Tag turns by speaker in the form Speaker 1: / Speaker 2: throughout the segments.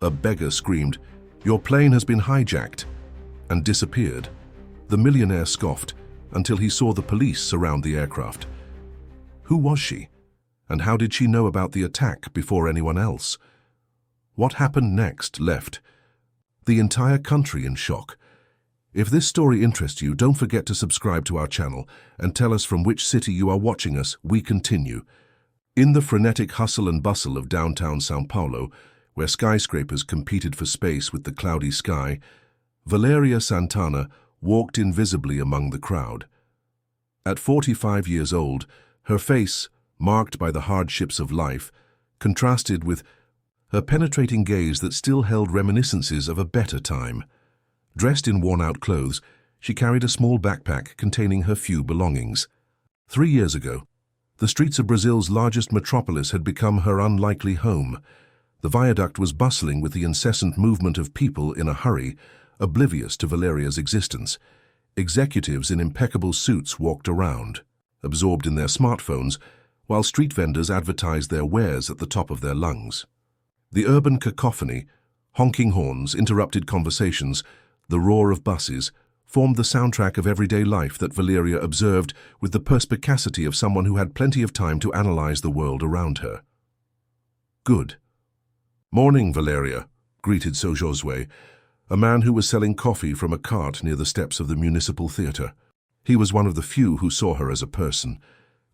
Speaker 1: A beggar screamed, "Your plane has been hijacked," and disappeared. The millionaire scoffed until he saw the police surround the aircraft. Who was she? And how did she know about the attack before anyone else? What happened next left the entire country in shock. If this story interests you, don't forget to subscribe to our channel and tell us from which city you are watching us. We continue. In the frenetic hustle and bustle of downtown São Paulo, where skyscrapers competed for space with the cloudy sky, Valeria Santana walked invisibly among the crowd. At 45 years old, her face, marked by the hardships of life, contrasted with her penetrating gaze that still held reminiscences of a better time. Dressed in worn-out clothes, she carried a small backpack containing her few belongings. 3 years ago, the streets of Brazil's largest metropolis had become her unlikely home. The viaduct was bustling with the incessant movement of people in a hurry, oblivious to Valeria's existence. Executives in impeccable suits walked around, absorbed in their smartphones, while street vendors advertised their wares at the top of their lungs. The urban cacophony, honking horns, interrupted conversations, the roar of buses, formed the soundtrack of everyday life that Valeria observed with the perspicacity of someone who had plenty of time to analyze the world around her. "Good morning, Valeria," greeted Sir Josue, a man who was selling coffee from a cart near the steps of the municipal theatre. He was one of the few who saw her as a person.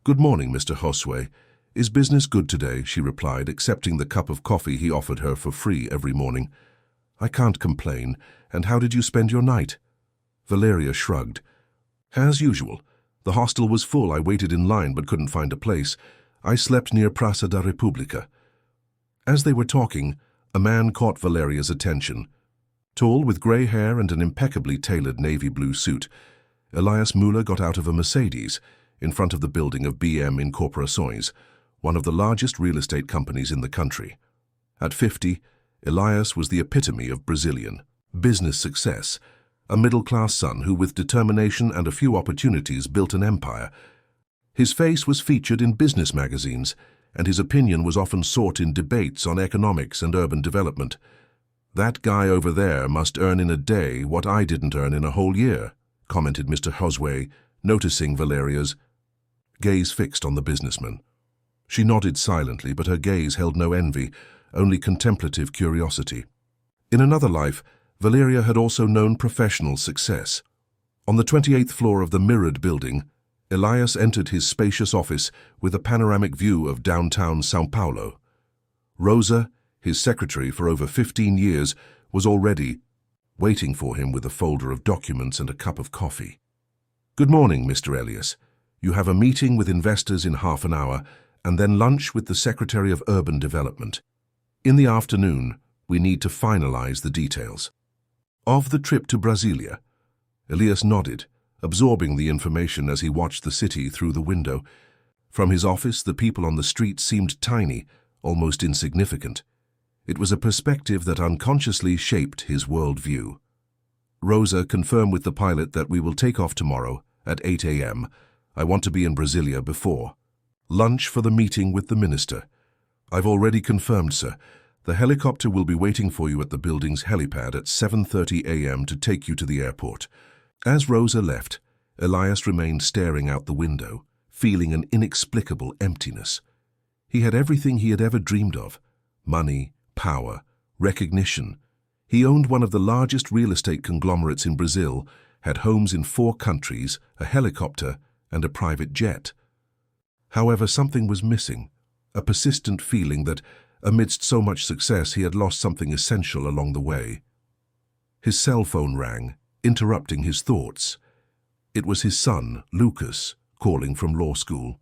Speaker 1: "Good morning, Mr. Josue. Is business good today?" she replied, accepting the cup of coffee he offered her for free every morning. "I can't complain. And how did you spend your night?" Valeria shrugged. "As usual. The hostel was full. I waited in line but couldn't find a place. I slept near Praça da República." As they were talking, a man caught Valeria's attention. Tall, with grey hair and an impeccably tailored navy blue suit, Elias Müller got out of a Mercedes in front of the building of BM Incorporações, one of the largest real estate companies in the country. At 50, Elias was the epitome of Brazilian business success, a middle-class son who, with determination and a few opportunities, built an empire. His face was featured in business magazines, and his opinion was often sought in debates on economics and urban development. "That guy over there must earn in a day what I didn't earn in a whole year," commented Mr. Josue, noticing Valeria's gaze fixed on the businessman. She nodded silently, but her gaze held no envy, only contemplative curiosity. In another life, Valeria had also known professional success. On the 28th floor of the mirrored building, Elias entered his spacious office with a panoramic view of downtown São Paulo. Rosa, his secretary for over 15 years, was already waiting for him with a folder of documents and a cup of coffee. "Good morning, Mr. Elias. You have a meeting with investors in half an hour, and then lunch with the Secretary of Urban Development. In the afternoon, we need to finalize the details." "Of the trip to Brasilia?" Elias nodded, absorbing the information as he watched the city through the window. From his office, the people on the street seemed tiny, almost insignificant. It was a perspective that unconsciously shaped his worldview. "Rosa, confirm with the pilot that we will take off tomorrow at 8 a.m. I want to be in Brasilia before. Lunch for the meeting with the minister." "I've already confirmed, sir. The helicopter will be waiting for you at the building's helipad at 7:30 a.m. to take you to the airport." As Rosa left, Elias remained staring out the window, feeling an inexplicable emptiness. He had everything he had ever dreamed of: money, power, recognition. He owned one of the largest real estate conglomerates in Brazil, had homes in 4 countries, a helicopter, and a private jet. However, something was missing, a persistent feeling that, amidst so much success, he had lost something essential along the way. His cell phone rang, interrupting his thoughts. It was his son, Lucas, calling from law school.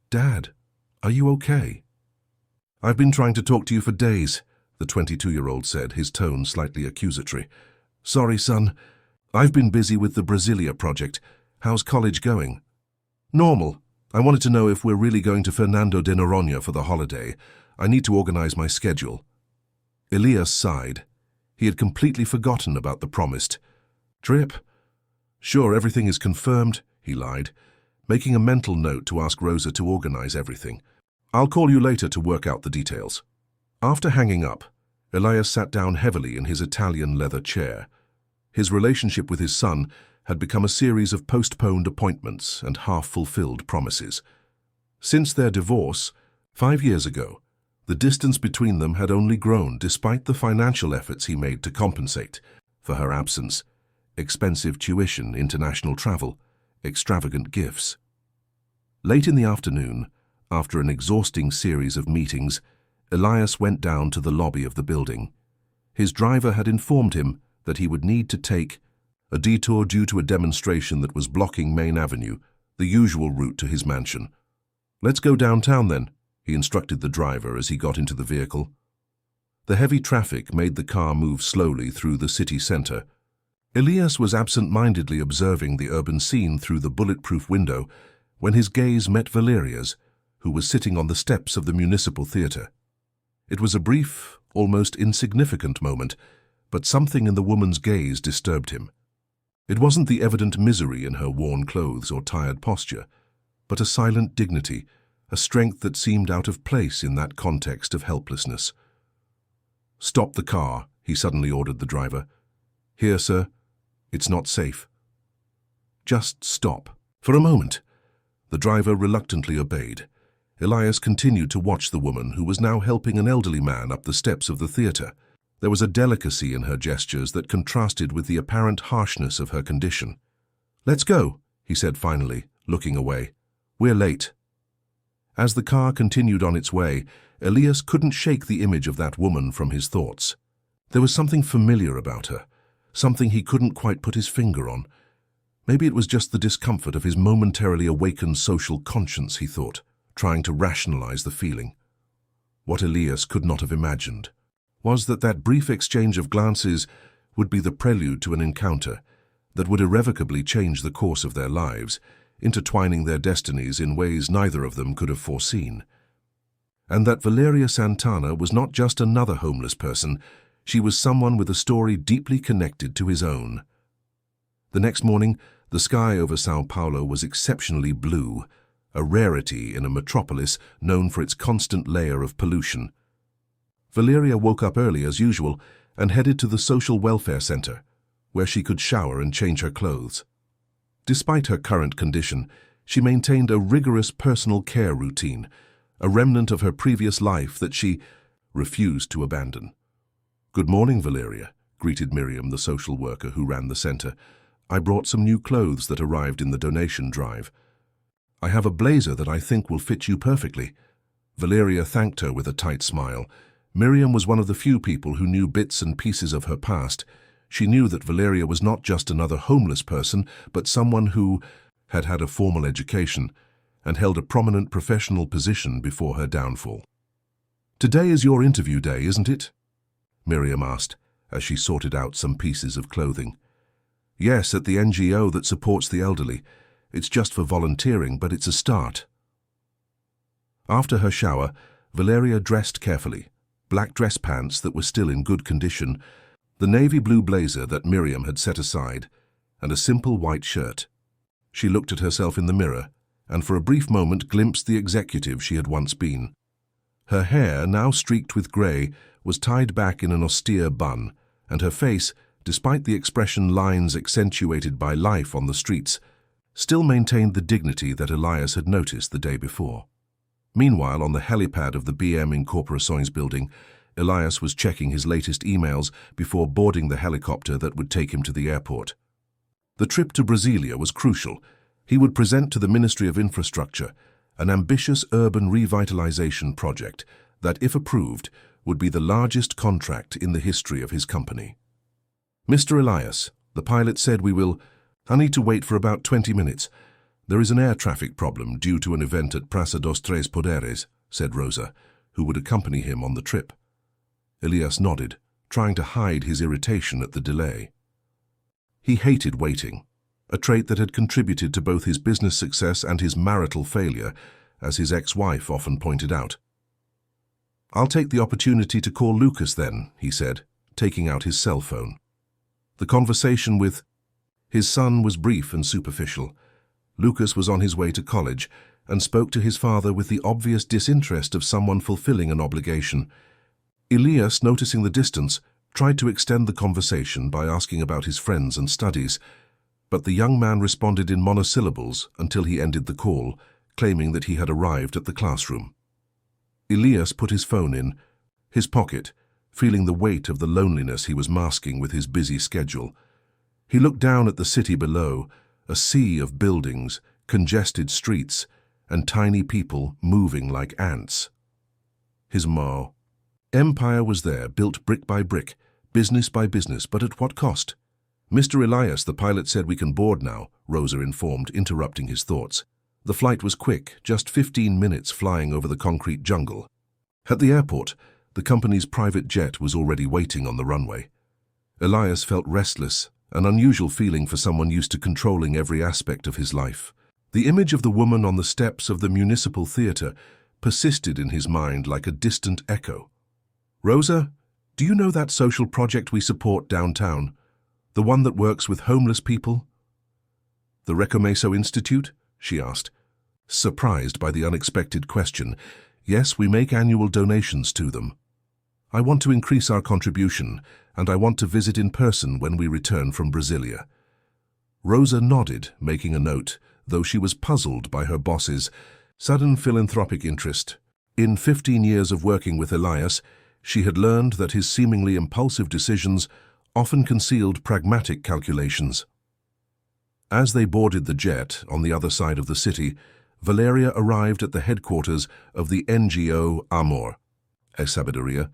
Speaker 1: "Dad, are you okay?" "I've been trying to talk to you for days," the 22-year-old said, his tone slightly accusatory. "Sorry, son. I've been busy with the Brasilia project. How's college going?" "Normal. I wanted to know if we're really going to Fernando de Noronha for the holiday. I need to organize my schedule." Elias sighed. He had completely forgotten about the promised trip. "Sure, everything is confirmed," he lied, making a mental note to ask Rosa to organize everything. "I'll call you later to work out the details." After hanging up, Elias sat down heavily in his Italian leather chair. His relationship with his son had become a series of postponed appointments and half-fulfilled promises. Since their divorce, 5 years ago, the distance between them had only grown despite the financial efforts he made to compensate for her absence: expensive tuition, international travel, extravagant gifts. Late in the afternoon, after an exhausting series of meetings, Elias went down to the lobby of the building. His driver had informed him that he would need to take a detour due to a demonstration that was blocking Main Avenue, the usual route to his mansion. "Let's go downtown then," he instructed the driver as he got into the vehicle. The heavy traffic made the car move slowly through the city center. Elias was absent-mindedly observing the urban scene through the bulletproof window when his gaze met Valeria's, who was sitting on the steps of the municipal theater. It was a brief, almost insignificant moment, but something in the woman's gaze disturbed him. It wasn't the evident misery in her worn clothes or tired posture, but a silent dignity, a strength that seemed out of place in that context of helplessness. "Stop the car," he suddenly ordered the driver. "Here, sir. It's not safe." "Just stop. For a moment." The driver reluctantly obeyed. Elias continued to watch the woman, who was now helping an elderly man up the steps of the theater. There was a delicacy in her gestures that contrasted with the apparent harshness of her condition. "Let's go," he said finally, looking away. "We're late." As the car continued on its way, Elias couldn't shake the image of that woman from his thoughts. There was something familiar about her, something he couldn't quite put his finger on. Maybe it was just the discomfort of his momentarily awakened social conscience, he thought, trying to rationalize the feeling. What Elias could not have imagined was that brief exchange of glances would be the prelude to an encounter that would irrevocably change the course of their lives, intertwining their destinies in ways neither of them could have foreseen. And that Valeria Santana was not just another homeless person, she was someone with a story deeply connected to his own. The next morning, the sky over São Paulo was exceptionally blue, a rarity in a metropolis known for its constant layer of pollution. Valeria woke up early as usual and headed to the social welfare center, where she could shower and change her clothes. Despite her current condition, she maintained a rigorous personal care routine, a remnant of her previous life that she refused to abandon. "Good morning, Valeria," greeted Miriam, the social worker who ran the center. "I brought some new clothes that arrived in the donation drive. I have a blazer that I think will fit you perfectly." Valeria thanked her with a tight smile. Miriam was one of the few people who knew bits and pieces of her past. She knew that Valeria was not just another homeless person, but someone who had had a formal education and held a prominent professional position before her downfall. "Today is your interview day, isn't it?" Miriam asked, as she sorted out some pieces of clothing. "Yes, at the NGO that supports the elderly. It's just for volunteering, but it's a start." After her shower, Valeria dressed carefully: black dress pants that were still in good condition, the navy blue blazer that Miriam had set aside, and a simple white shirt. She looked at herself in the mirror and for a brief moment glimpsed the executive she had once been. Her hair, now streaked with grey, was tied back in an austere bun, and her face, despite the expression lines accentuated by life on the streets, still maintained the dignity that Elias had noticed the day before. Meanwhile, on the helipad of the BM Incorporações building, Elias was checking his latest emails before boarding the helicopter that would take him to the airport. The trip to Brasilia was crucial. He would present to the Ministry of Infrastructure an ambitious urban revitalization project that, if approved, would be the largest contract in the history of his company. "Mr. Elias, the pilot said I need to wait for about 20 minutes. There is an air traffic problem due to an event at Praça dos Três Poderes," said Rosa, who would accompany him on the trip. Elias nodded, trying to hide his irritation at the delay. He hated waiting, a trait that had contributed to both his business success and his marital failure, as his ex-wife often pointed out. "I'll take the opportunity to call Lucas then," he said, taking out his cell phone. The conversation with his son was brief and superficial. Lucas was on his way to college and spoke to his father with the obvious disinterest of someone fulfilling an obligation. Elias, noticing the distance, tried to extend the conversation by asking about his friends and studies, but the young man responded in monosyllables until he ended the call, claiming that he had arrived at the classroom. Elias put his phone in his pocket, feeling the weight of the loneliness he was masking with his busy schedule. He looked down at the city below, a sea of buildings, congested streets, and tiny people moving like ants. His empire was there, built brick by brick, business by business, but at what cost? Mr. Elias, the pilot said we can board now, Rosa informed, interrupting his thoughts. The flight was quick, just 15 minutes flying over the concrete jungle. At the airport, the company's private jet was already waiting on the runway. Elias felt restless, an unusual feeling for someone used to controlling every aspect of his life. The image of the woman on the steps of the municipal theater persisted in his mind like a distant echo. Rosa, do you know that social project we support downtown? The one that works with homeless people? The Recomeso Institute? She asked, surprised by the unexpected question. Yes, we make annual donations to them. I want to increase our contribution, and I want to visit in person when we return from Brasilia. Rosa nodded, making a note, though she was puzzled by her boss's sudden philanthropic interest. In 15 years of working with Elias, she had learned that his seemingly impulsive decisions often concealed pragmatic calculations. As they boarded the jet on the other side of the city, Valeria arrived at the headquarters of the NGO Amor, a Sabiduria,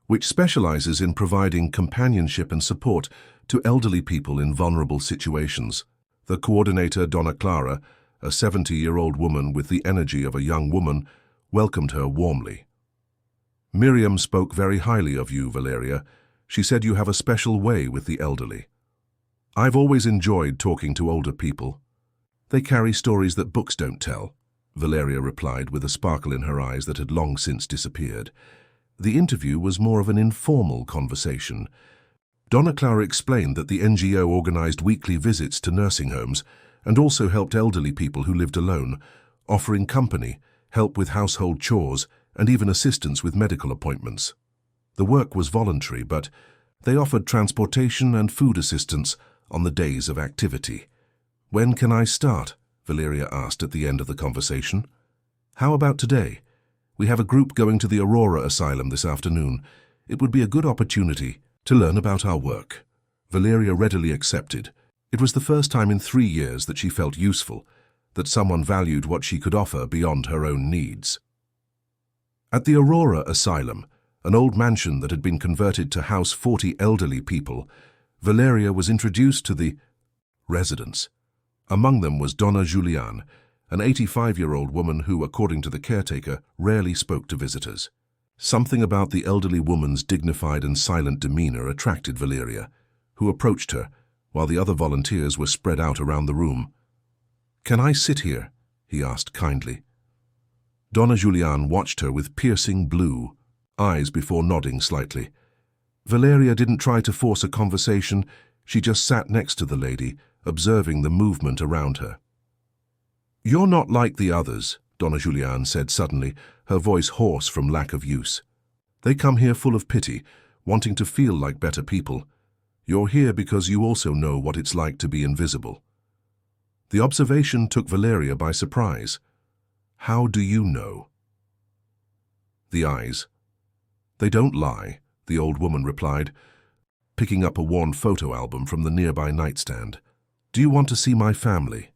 Speaker 1: which specializes in providing companionship and support to elderly people in vulnerable situations. The coordinator, Donna Clara, a 70-year-old woman with the energy of a young woman, welcomed her warmly. Miriam spoke very highly of you, Valeria. She said you have a special way with the elderly. I've always enjoyed talking to older people. They carry stories that books don't tell, Valeria replied with a sparkle in her eyes that had long since disappeared. The interview was more of an informal conversation. Donna Clara explained that the NGO organized weekly visits to nursing homes and also helped elderly people who lived alone, offering company, help with household chores, and even assistance with medical appointments. The work was voluntary, but they offered transportation and food assistance on the days of activity. When can I start? Valeria asked at the end of the conversation. How about today? We have a group going to the Aurora Asylum this afternoon. It would be a good opportunity to learn about our work. Valeria readily accepted. It was the first time in 3 years that she felt useful, that someone valued what she could offer beyond her own needs. At the Aurora Asylum, an old mansion that had been converted to house 40 elderly people, Valeria was introduced to the residents. Among them was Donna Julian, an 85-year-old woman who, according to the caretaker, rarely spoke to visitors. Something about the elderly woman's dignified and silent demeanor attracted Valeria, who approached her, while the other volunteers were spread out around the room. "Can I sit here?" he asked kindly. Donna Julian watched her with piercing blue eyes before nodding slightly. Valeria didn't try to force a conversation. She just sat next to the lady, observing the movement around her. "You're not like the others," Donna Julian said suddenly, her voice hoarse from lack of use. "They come here full of pity, wanting to feel like better people. You're here because you also know what it's like to be invisible." The observation took Valeria by surprise. "How do you know?" The eyes. "They don't lie," the old woman replied, picking up a worn photo album from the nearby nightstand. "Do you want to see my family?"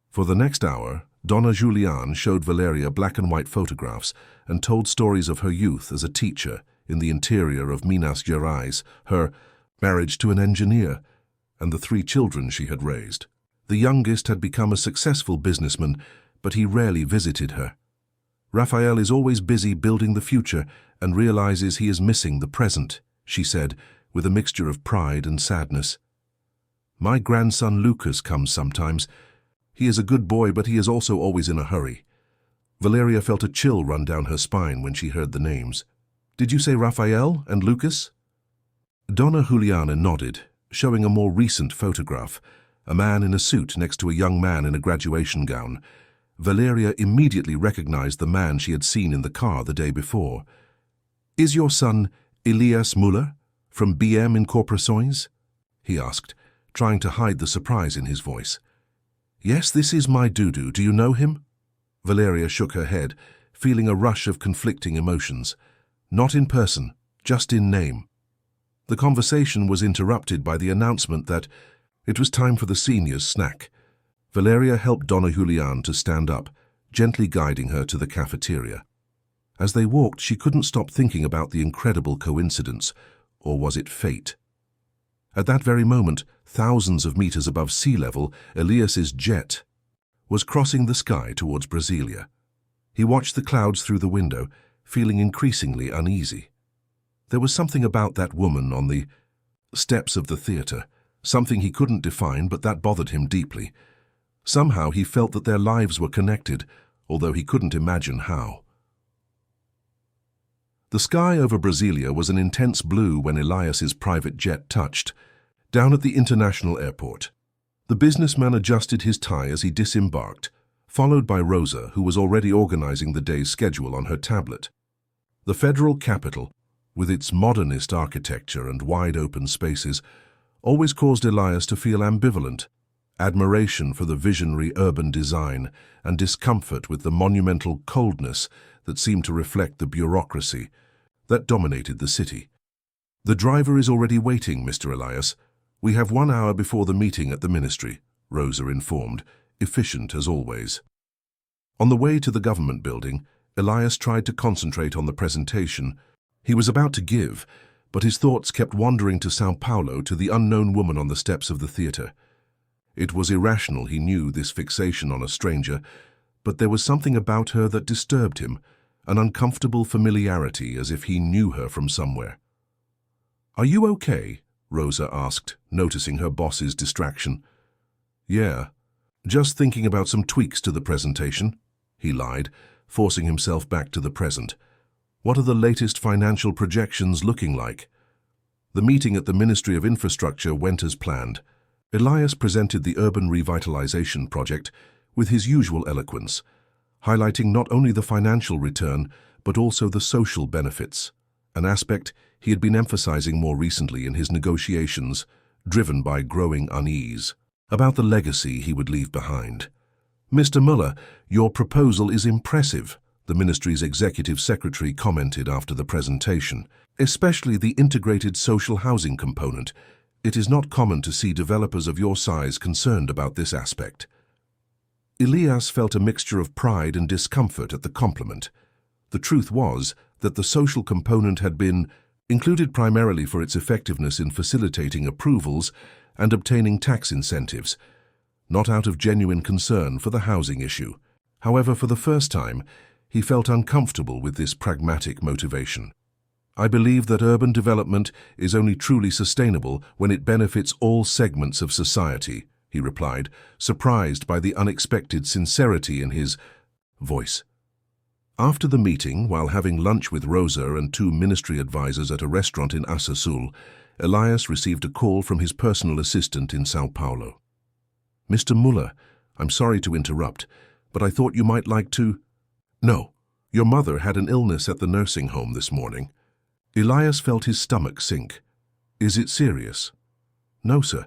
Speaker 1: For the next hour, Donna Julian showed Valeria black and white photographs and told stories of her youth as a teacher in the interior of Minas Gerais, her marriage to an engineer, and the 3 children she had raised. The youngest had become a successful businessman, but he rarely visited her. "Raphael is always busy building the future and realizes he is missing the present," she said, with a mixture of pride and sadness. "My grandson Lucas comes sometimes. He is a good boy, but he is also always in a hurry." Valeria felt a chill run down her spine when she heard the names. "Did you say Raphael and Lucas?" Donna Juliana nodded, showing a more recent photograph, a man in a suit next to a young man in a graduation gown. Valeria immediately recognized the man she had seen in the car the day before. "Is your son Elias Müller, from BM Incorporações? He asked, trying to hide the surprise in his voice. Yes, this is my Dudu. Do you know him? Valeria shook her head, feeling a rush of conflicting emotions. Not in person, just in name. The conversation was interrupted by the announcement that it was time for the seniors' snack. Valeria helped Dona Julián to stand up, gently guiding her to the cafeteria. As they walked, she couldn't stop thinking about the incredible coincidence, or was it fate? At that very moment, thousands of meters above sea level, Elias's jet was crossing the sky towards Brasilia. He watched the clouds through the window, feeling increasingly uneasy. There was something about that woman on the steps of the theater, something he couldn't define, but that bothered him deeply. Somehow he felt that their lives were connected, although he couldn't imagine how. The sky over Brasilia was an intense blue when Elias's private jet touched, down at the international airport. The businessman adjusted his tie as he disembarked, followed by Rosa, who was already organizing the day's schedule on her tablet. The federal capital, with its modernist architecture and wide-open spaces, always caused Elias to feel ambivalent, admiration for the visionary urban design and discomfort with the monumental coldness that seemed to reflect the bureaucracy that dominated the city. The driver is already waiting, Mr. Elias. We have 1 hour before the meeting at the ministry, Rosa informed, efficient as always. On the way to the government building, Elias tried to concentrate on the presentation he was about to give, but his thoughts kept wandering to São Paulo, to the unknown woman on the steps of the theater. It was irrational, he knew, this fixation on a stranger, but there was something about her that disturbed him, an uncomfortable familiarity, as if he knew her from somewhere. "Are you okay?" Rosa asked, noticing her boss's distraction. "Yeah, just thinking about some tweaks to the presentation," he lied, forcing himself back to the present. "What are the latest financial projections looking like?" The meeting at the Ministry of Infrastructure went as planned. Elias presented the urban revitalization project with his usual eloquence, highlighting not only the financial return but also the social benefits, an aspect he had been emphasizing more recently in his negotiations, driven by growing unease about the legacy he would leave behind. "Mr. Müller, your proposal is impressive," the ministry's executive secretary commented after the presentation, "especially the integrated social housing component. It is not common to see developers of your size concerned about this aspect." Elias felt a mixture of pride and discomfort at the compliment. The truth was that the social component had been included primarily for its effectiveness in facilitating approvals and obtaining tax incentives, not out of genuine concern for the housing issue. However, for the first time, he felt uncomfortable with this pragmatic motivation. "I believe that urban development is only truly sustainable when it benefits all segments of society," he replied, surprised by the unexpected sincerity in his voice. After the meeting, while having lunch with Rosa and 2 ministry advisors at a restaurant in Asa Sul, Elias received a call from his personal assistant in São Paulo. "Mr. Müller, I'm sorry to interrupt, but I thought you might like to—" "No, your mother had an illness at the nursing home this morning." Elias felt his stomach sink. "Is it serious?" "No, sir.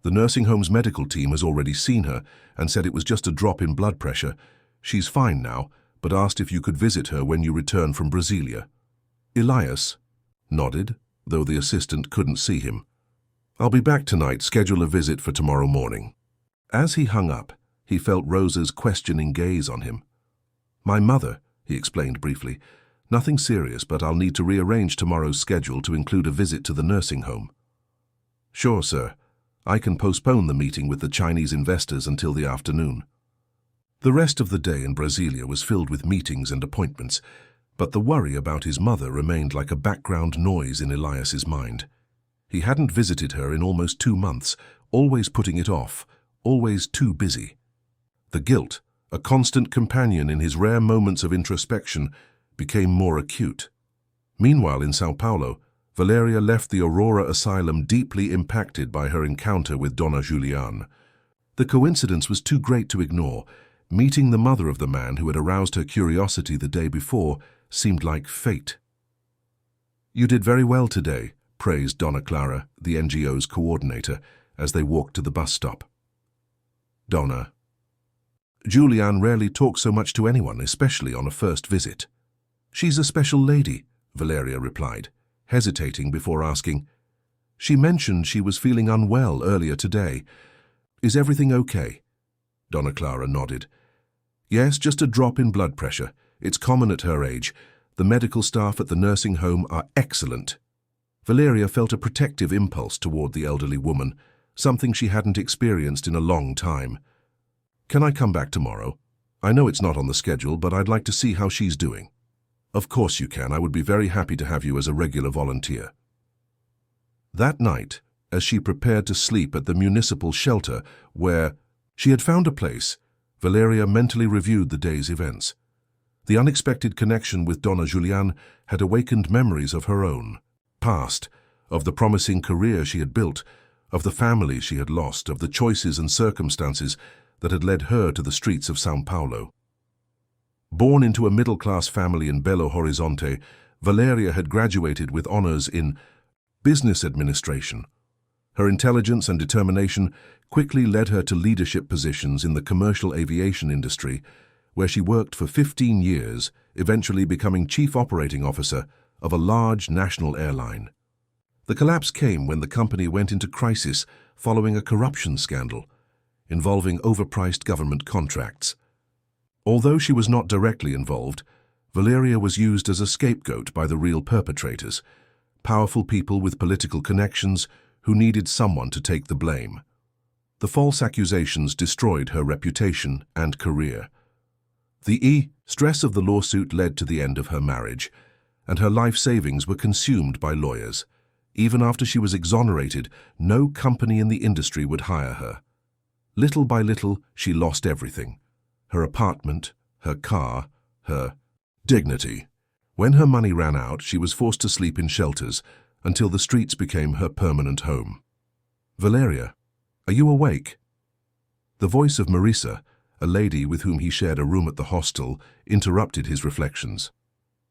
Speaker 1: The nursing home's medical team has already seen her and said it was just a drop in blood pressure. She's fine now, but asked if you could visit her when you return from Brasilia." Elias nodded, though the assistant couldn't see him. "I'll be back tonight. Schedule a visit for tomorrow morning." As he hung up, he felt Rosa's questioning gaze on him. "My mother," he explained briefly. "Nothing serious, but I'll need to rearrange tomorrow's schedule to include a visit to the nursing home." "Sure, sir. I can postpone the meeting with the Chinese investors until the afternoon." The rest of the day in Brasilia was filled with meetings and appointments, but the worry about his mother remained like a background noise in Elias's mind. He hadn't visited her in almost 2 months, always putting it off, always too busy. The guilt, a constant companion in his rare moments of introspection, became more acute. Meanwhile, in São Paulo, Valeria left the Aurora Asylum deeply impacted by her encounter with Dona Julián. The coincidence was too great to ignore. Meeting the mother of the man who had aroused her curiosity the day before seemed like fate. You did very well today, praised Donna Clara, the NGO's coordinator, as they walked to the bus stop. Donna. Julianne rarely talks so much to anyone, especially on a first visit. She's a special lady, Valeria replied, hesitating before asking. She mentioned she was feeling unwell earlier today. Is everything okay? Donna Clara nodded. Yes, just a drop in blood pressure. It's common at her age. The medical staff at the nursing home are excellent. Valeria felt a protective impulse toward the elderly woman, something she hadn't experienced in a long time. Can I come back tomorrow? I know it's not on the schedule, but I'd like to see how she's doing. Of course you can. I would be very happy to have you as a regular volunteer. That night, as she prepared to sleep at the municipal shelter where she had found a place, Valeria mentally reviewed the day's events. The unexpected connection with Donna Julianne had awakened memories of her own past, of the promising career she had built, of the family she had lost, of the choices and circumstances that had led her to the streets of São Paulo. Born into a middle-class family in Belo Horizonte, Valeria had graduated with honors in business administration. Her intelligence and determination quickly led her to leadership positions in the commercial aviation industry, where she worked for 15 years, eventually becoming chief operating officer of a large national airline. The collapse came when the company went into crisis following a corruption scandal involving overpriced government contracts. Although she was not directly involved, Valeria was used as a scapegoat by the real perpetrators, powerful people with political connections who needed someone to take the blame. The false accusations destroyed her reputation and career. The stress of the lawsuit led to the end of her marriage, and her life savings were consumed by lawyers. Even after she was exonerated, no company in the industry would hire her. Little by little, she lost everything: her apartment, her car, her dignity. When her money ran out, she was forced to sleep in shelters until the streets became her permanent home. Valeria, are you awake? The voice of Marisa, a lady with whom he shared a room at the hostel, interrupted his reflections.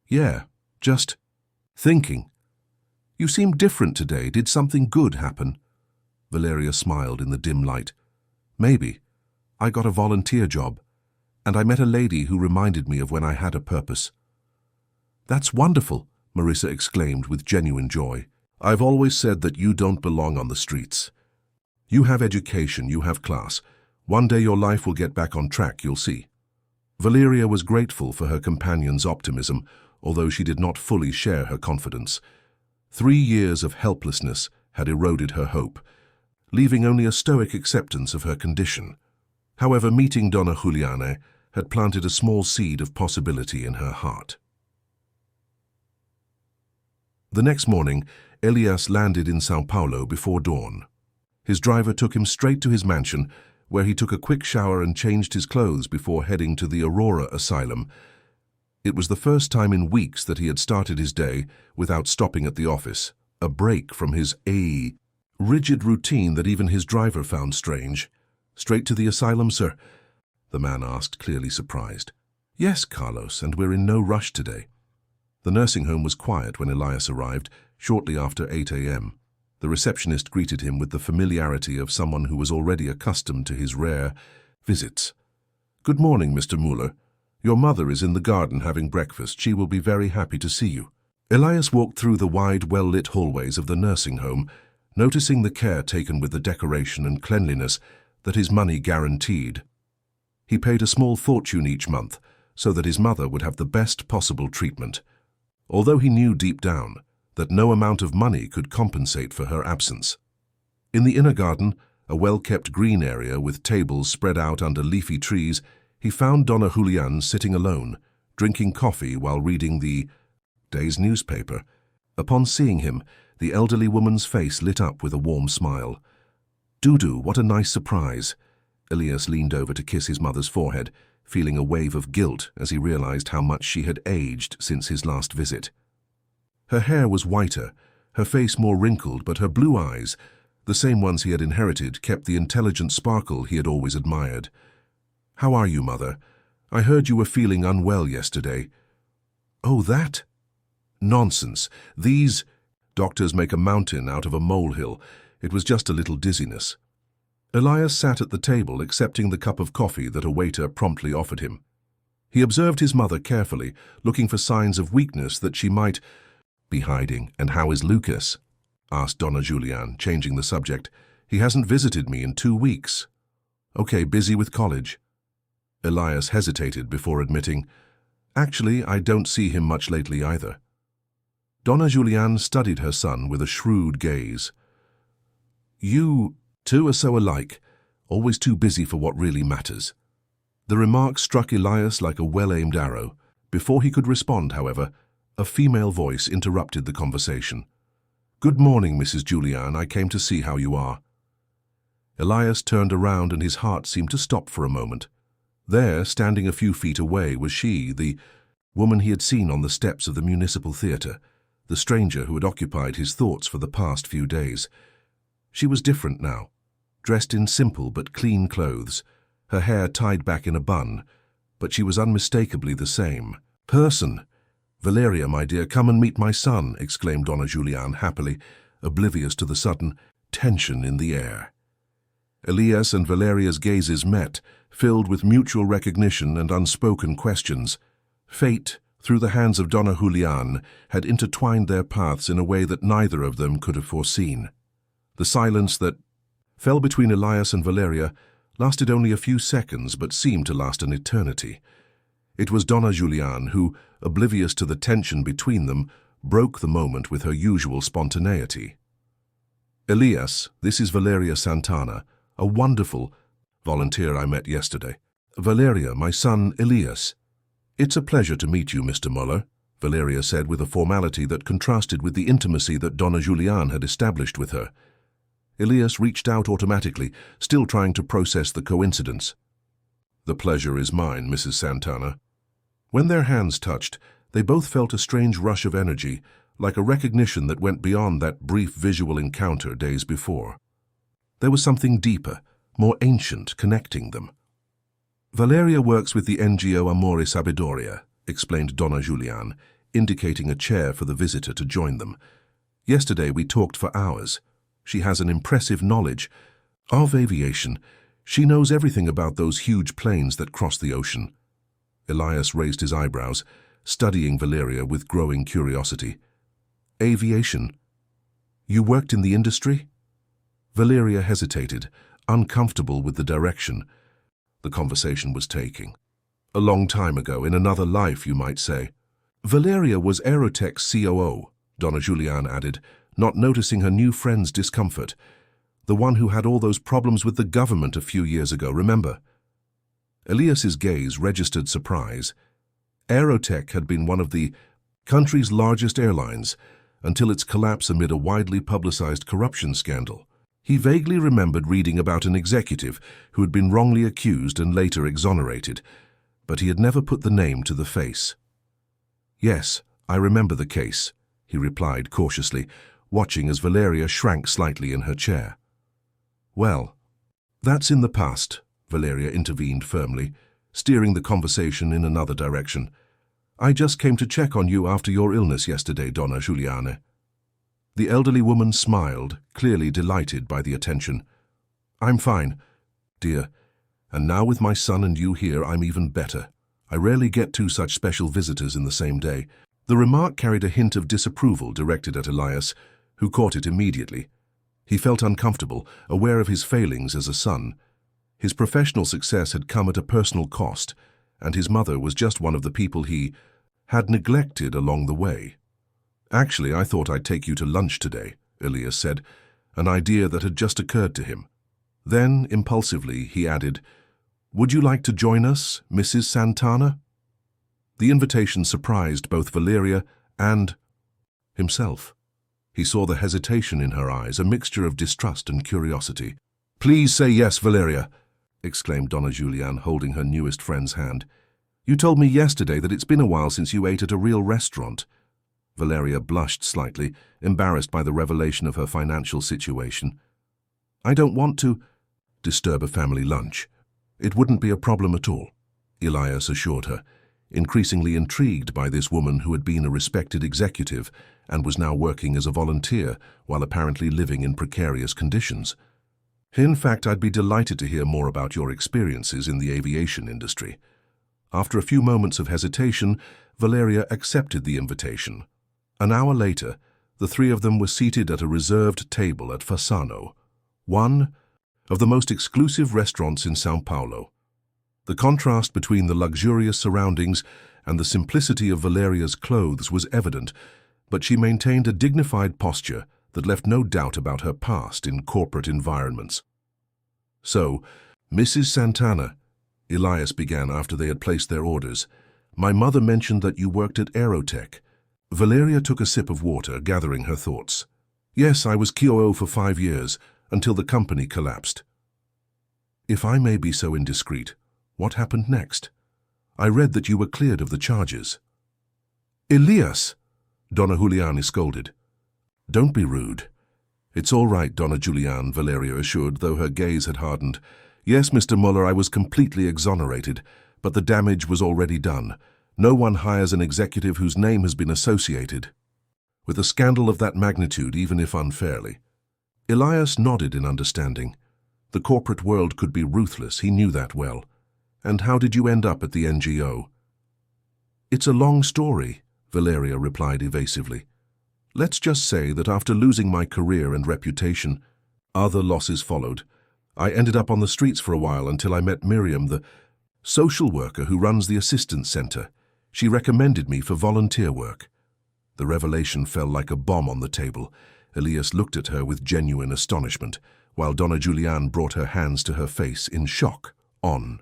Speaker 1: Yeah, just thinking. You seem different today. Did something good happen? Valeria smiled in the dim light. Maybe. I got a volunteer job, and I met a lady who reminded me of when I had a purpose. That's wonderful, Marisa exclaimed with genuine joy. I've always said that you don't belong on the streets. You have education, you have class. One day your life will get back on track, you'll see. Valeria was grateful for her companion's optimism, although she did not fully share her confidence. 3 years of helplessness had eroded her hope, leaving only a stoic acceptance of her condition. However, meeting Donna Julianne had planted a small seed of possibility in her heart. The next morning, Elias landed in São Paulo before dawn. His driver took him straight to his mansion, where he took a quick shower and changed his clothes before heading to the Aurora Asylum. It was the first time in weeks that he had started his day without stopping at the office, a break from his rigid routine that even his driver found strange. Straight to the asylum, sir? The man asked, clearly surprised. Yes, Carlos, and we're in no rush today. The nursing home was quiet when Elias arrived, shortly after 8 a.m. The receptionist greeted him with the familiarity of someone who was already accustomed to his rare visits. Good morning, Mr. Muller. Your mother is in the garden having breakfast. She will be very happy to see you. Elias walked through the wide, well-lit hallways of the nursing home, noticing the care taken with the decoration and cleanliness that his money guaranteed. He paid a small fortune each month so that his mother would have the best possible treatment, although he knew deep down that no amount of money could compensate for her absence. In the inner garden, a well-kept green area with tables spread out under leafy trees, he found Donna Julianne sitting alone, drinking coffee while reading the day's newspaper. Upon seeing him, the elderly woman's face lit up with a warm smile. Dudu, what a nice surprise. Elias leaned over to kiss his mother's forehead, feeling a wave of guilt as he realized how much she had aged since his last visit. Her hair was whiter, her face more wrinkled, but her blue eyes, the same ones he had inherited, kept the intelligent sparkle he had always admired. How are you, Mother? I heard you were feeling unwell yesterday. Oh, that? Nonsense. These doctors make a mountain out of a molehill. It was just a little dizziness. Elias sat at the table, accepting the cup of coffee that a waiter promptly offered him. He observed his mother carefully, looking for signs of weakness that she might be hiding. "And how is Lucas?" asked Donna Juliane, changing the subject. "He hasn't visited me in 2 weeks." "Okay, busy with college." Elias hesitated before admitting, "Actually, I don't see him much lately either." Donna Juliane studied her son with a shrewd gaze. "You two are so alike, always too busy for what really matters." The remark struck Elias like a well-aimed arrow. Before he could respond, however, a female voice interrupted the conversation. "Good morning, Mrs. Juliane. I came to see how you are." Elias turned around and his heart seemed to stop for a moment. There, standing a few feet away, was she, the woman he had seen on the steps of the municipal theatre, the stranger who had occupied his thoughts for the past few days. She was different now, dressed in simple but clean clothes, her hair tied back in a bun, but she was unmistakably the same person. "Valeria, my dear, come and meet my son," exclaimed Donna Juliane happily, oblivious to the sudden tension in the air. Elias and Valeria's gazes met, filled with mutual recognition and unspoken questions. Fate, through the hands of Donna Juliane, had intertwined their paths in a way that neither of them could have foreseen. The silence that fell between Elias and Valeria lasted only a few seconds but seemed to last an eternity. It was Donna Juliane who, oblivious to the tension between them, broke the moment with her usual spontaneity. "Elias, this is Valeria Santana, a wonderful volunteer I met yesterday. Valeria, my son Elias." "It's a pleasure to meet you, Mr. Muller," Valeria said with a formality that contrasted with the intimacy that Donna Juliane had established with her. Elias reached out automatically, still trying to process the coincidence. "The pleasure is mine, Mrs. Santana." When their hands touched, they both felt a strange rush of energy, like a recognition that went beyond that brief visual encounter days before. There was something deeper, more ancient, connecting them. "Valeria works with the NGO Amore Sabidoria," explained Donna Juliane, indicating a chair for the visitor to join them. "Yesterday we talked for hours. She has an impressive knowledge of aviation. She knows everything about those huge planes that cross the ocean." Elias raised his eyebrows, studying Valeria with growing curiosity. "Aviation? You worked in the industry?" Valeria hesitated, uncomfortable with the direction the conversation was taking. "A long time ago, in another life, you might say." "Valeria was Aerotech's COO," Donna Juliane added, not noticing her new friend's discomfort. "The one who had all those problems with the government a few years ago, remember?" Elias's gaze registered surprise. Aerotech had been one of the country's largest airlines until its collapse amid a widely publicized corruption scandal. He vaguely remembered reading about an executive who had been wrongly accused and later exonerated, but he had never put the name to the face. "Yes, I remember the case," he replied cautiously, watching as Valeria shrank slightly in her chair. "Well, that's in the past," Valeria intervened firmly, steering the conversation in another direction. "I just came to check on you after your illness yesterday, Donna Juliane." The elderly woman smiled, clearly delighted by the attention. "I'm fine, dear, and now with my son and you here, I'm even better. I rarely get 2 such special visitors in the same day." The remark carried a hint of disapproval directed at Elias, who caught it immediately. He felt uncomfortable, aware of his failings as a son. His professional success had come at a personal cost, and his mother was just one of the people he had neglected along the way. "Actually, I thought I'd take you to lunch today," Elias said, an idea that had just occurred to him. Then, impulsively, he added, "Would you like to join us, Mrs. Santana?" The invitation surprised both Valeria and himself. He saw the hesitation in her eyes, a mixture of distrust and curiosity. "Please say yes, Valeria," exclaimed Donna Juliane, holding her newest friend's hand. "You told me yesterday that it's been a while since you ate at a real restaurant." Valeria blushed slightly, embarrassed by the revelation of her financial situation. "I don't want to disturb a family lunch. It wouldn't be a problem at all," Elias assured her, increasingly intrigued by this woman who had been a respected executive and was now working as a volunteer while apparently living in precarious conditions. In fact, I'd be delighted to hear more about your experiences in the aviation industry. After a few moments of hesitation, Valeria accepted the invitation. An hour later, the three of them were seated at a reserved table at Fasano, one of the most exclusive restaurants in São Paulo. The contrast between the luxurious surroundings and the simplicity of Valeria's clothes was evident, but she maintained a dignified posture that left no doubt about her past in corporate environments. "So, Mrs. Santana," Elias began after they had placed their orders, "my mother mentioned that you worked at Aerotech." Valeria took a sip of water, gathering her thoughts. "Yes, I was COO for 5 years, until the company collapsed." "If I may be so indiscreet, what happened next? I read that you were cleared of the charges." "Elias!" Donna Juliana scolded. "Don't be rude." "It's all right, Donna Juliana," Valeria assured, though her gaze had hardened. "Yes, Mr. Muller, I was completely exonerated, but the damage was already done. No one hires an executive whose name has been associated with a scandal of that magnitude, even if unfairly." Elias nodded in understanding. The corporate world could be ruthless, he knew that well. "And how did you end up at the NGO?" "It's a long story," Valeria replied evasively. "Let's just say that after losing my career and reputation, other losses followed. I ended up on the streets for a while until I met Miriam, the social worker who runs the assistance center. She recommended me for volunteer work." The revelation fell like a bomb on the table. Elias looked at her with genuine astonishment, while Donna Juliana brought her hands to her face in shock. "On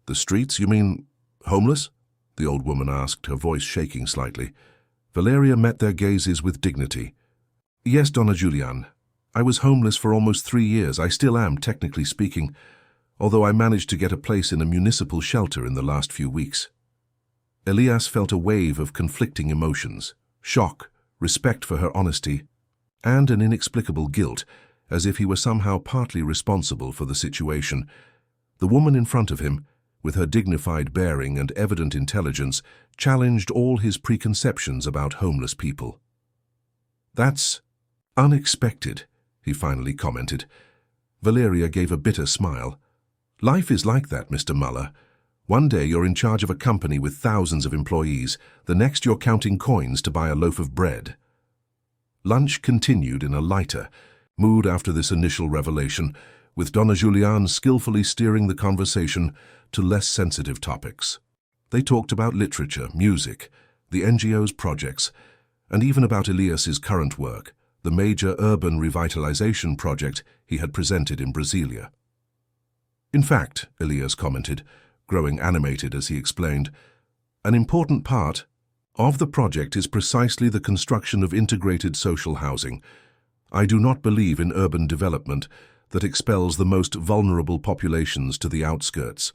Speaker 1: the streets, you mean homeless?" the old woman asked, her voice shaking slightly. Valeria met their gazes with dignity. "Yes, Donna Juliana. I was homeless for almost 3 years. I still am, technically speaking, although I managed to get a place in a municipal shelter in the last few weeks." Elias felt a wave of conflicting emotions: shock, respect for her honesty, and an inexplicable guilt, as if he were somehow partly responsible for the situation. The woman in front of him, with her dignified bearing and evident intelligence, challenged all his preconceptions about homeless people. "That's unexpected," he finally commented. Valeria gave a bitter smile. "Life is like that, Mr. Muller. One day you're in charge of a company with thousands of employees, the next you're counting coins to buy a loaf of bread." Lunch continued in a lighter mood after this initial revelation, with Donna Juliana skillfully steering the conversation to less sensitive topics. They talked about literature, music, the NGO's projects, and even about Elias's current work, the major urban revitalization project he had presented in Brasilia. "In fact," Elias commented, growing animated as he explained, "an important part of the project is precisely the construction of integrated social housing. I do not believe in urban development that expels the most vulnerable populations to the outskirts."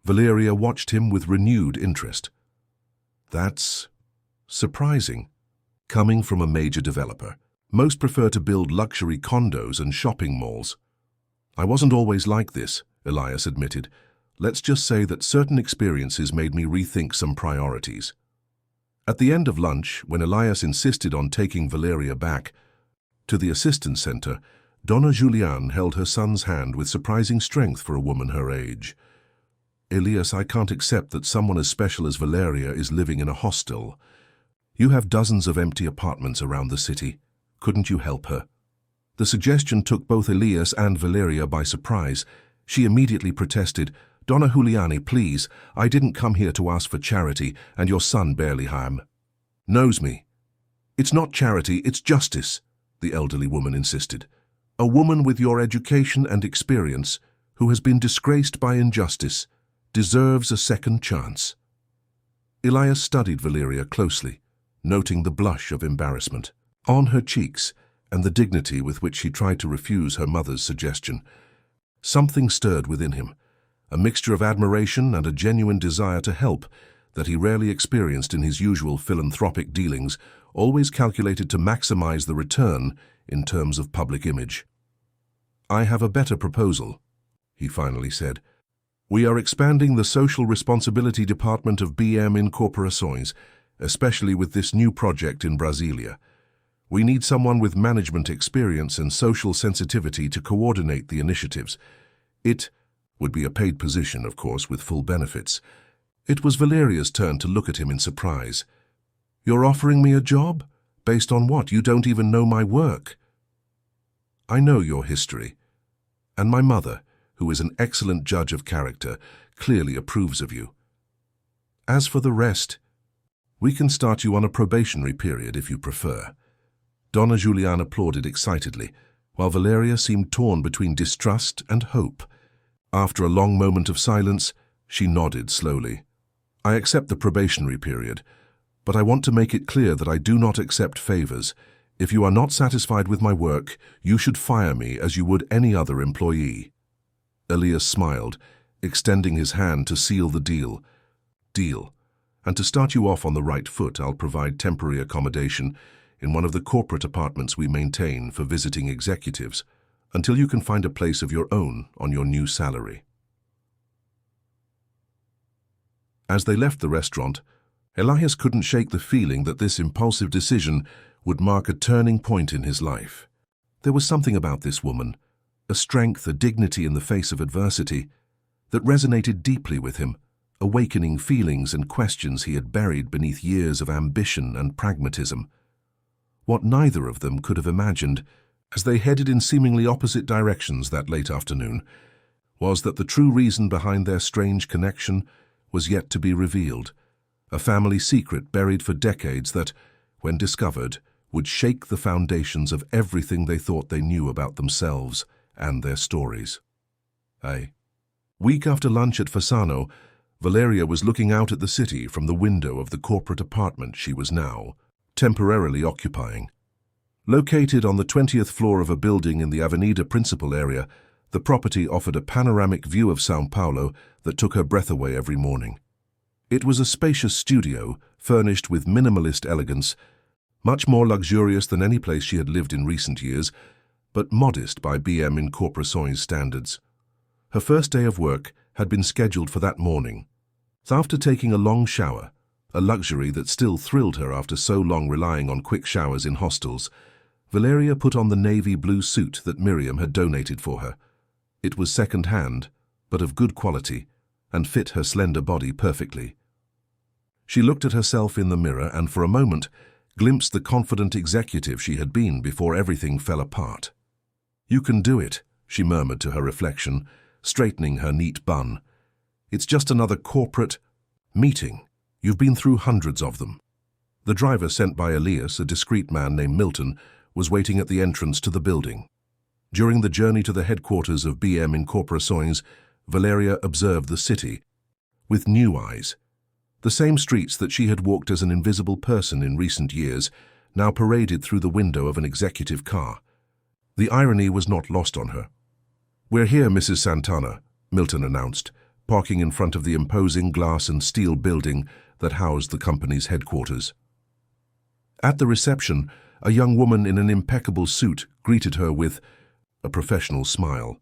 Speaker 1: Valeria watched him with renewed interest. "That's surprising. Coming from a major developer, most prefer to build luxury condos and shopping malls." "I wasn't always like this," Elias admitted. "Let's just say that certain experiences made me rethink some priorities." At the end of lunch, when Elias insisted on taking Valeria back to the assistance center, Donna Juliana held her son's hand with surprising strength for a woman her age. "Elias, I can't accept that someone as special as Valeria is living in a hostel. You have dozens of empty apartments around the city. Couldn't you help her?" The suggestion took both Elias and Valeria by surprise. She immediately protested. "Donna Juliana, please, I didn't come here to ask for charity, and your son barely knows me." "It's not charity, it's justice," the elderly woman insisted. "A woman with your education and experience, who has been disgraced by injustice, deserves a second chance." Elias studied Valeria closely, noting the blush of embarrassment on her cheeks and the dignity with which she tried to refuse her mother's suggestion. Something stirred within him, a mixture of admiration and a genuine desire to help that he rarely experienced in his usual philanthropic dealings, always calculated to maximize the return in terms of public image. "I have a better proposal," he finally said. We are expanding the social responsibility department of BM Incorporações, especially with this new project in Brasilia. We need someone with management experience and social sensitivity to coordinate the initiatives. It would be a paid position, of course, with full benefits. It was Valeria's turn to look at him in surprise. "You're offering me a job? Based on what? You don't even know my work." "I know your history. And my mother, who is an excellent judge of character, clearly approves of you. As for the rest, we can start you on a probationary period if you prefer." Donna Juliana applauded excitedly, while Valeria seemed torn between distrust and hope. After a long moment of silence, she nodded slowly. "I accept the probationary period, but I want to make it clear that I do not accept favors. If you are not satisfied with my work, you should fire me as you would any other employee." Elias smiled, extending his hand to seal the deal. "Deal. And to start you off on the right foot, I'll provide temporary accommodation in one of the corporate apartments we maintain for visiting executives, until you can find a place of your own on your new salary." As they left the restaurant, Elias couldn't shake the feeling that this impulsive decision would mark a turning point in his life. There was something about this woman, a strength, a dignity in the face of adversity, that resonated deeply with him, awakening feelings and questions he had buried beneath years of ambition and pragmatism. What neither of them could have imagined, as they headed in seemingly opposite directions that late afternoon, was that the true reason behind their strange connection was yet to be revealed, a family secret buried for decades that, when discovered, would shake the foundations of everything they thought they knew about themselves and their stories. A week after lunch at Fasano, Valeria was looking out at the city from the window of the corporate apartment she was now temporarily occupying. Located on the 20th floor of a building in the Avenida Principal area, the property offered a panoramic view of São Paulo that took her breath away every morning. It was a spacious studio, furnished with minimalist elegance, much more luxurious than any place she had lived in recent years, but modest by BM Incorporações standards. Her first day of work had been scheduled for that morning. So after taking a long shower, a luxury that still thrilled her after so long relying on quick showers in hostels, Valeria put on the navy blue suit that Miriam had donated for her. It was second-hand, but of good quality, and fit her slender body perfectly. She looked at herself in the mirror and for a moment glimpsed the confident executive she had been before everything fell apart. "You can do it," she murmured to her reflection, straightening her neat bun. "It's just another corporate meeting. You've been through hundreds of them." The driver sent by Elias, a discreet man named Milton, was waiting at the entrance to the building. During the journey to the headquarters of BM Incorporações, Valeria observed the city with new eyes. The same streets that she had walked as an invisible person in recent years now paraded through the window of an executive car. The irony was not lost on her. "We're here, Mrs. Santana," Milton announced, parking in front of the imposing glass and steel building that housed the company's headquarters. At the reception, a young woman in an impeccable suit greeted her with a professional smile.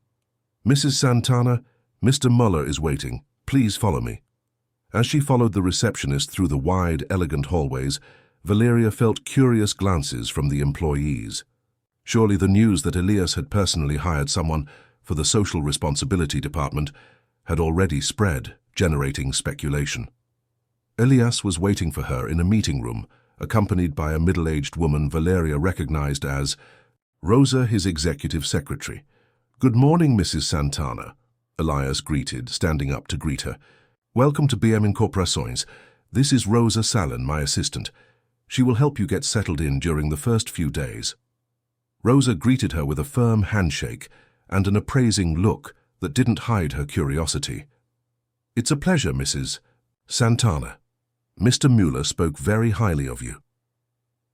Speaker 1: "Mrs. Santana, Mr. Muller is waiting. Please follow me." As she followed the receptionist through the wide, elegant hallways, Valeria felt curious glances from the employees. Surely the news that Elias had personally hired someone for the social responsibility department had already spread, generating speculation. Elias was waiting for her in a meeting room, accompanied by a middle-aged woman Valeria recognized as Rosa, his executive secretary. "Good morning, Mrs. Santana," Elias greeted, standing up to greet her. "Welcome to BM Incorporações. This is Rosa Salin, my assistant. She will help you get settled in during the first few days." Rosa greeted her with a firm handshake and an appraising look that didn't hide her curiosity. "It's a pleasure, Mrs. Santana. Mr. Mueller spoke very highly of you."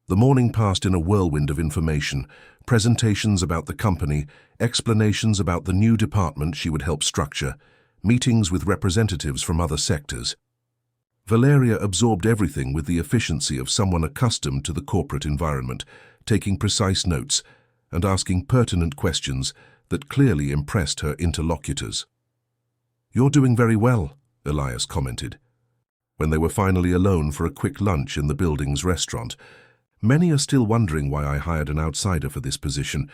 Speaker 1: The morning passed in a whirlwind of information, presentations about the company, explanations about the new department she would help structure, meetings with representatives from other sectors. Valeria absorbed everything with the efficiency of someone accustomed to the corporate environment, taking precise notes and asking pertinent questions that clearly impressed her interlocutors. "You're doing very well," Elias commented. When they were finally alone for a quick lunch in the building's restaurant, "Many are still wondering why I hired an outsider for this position,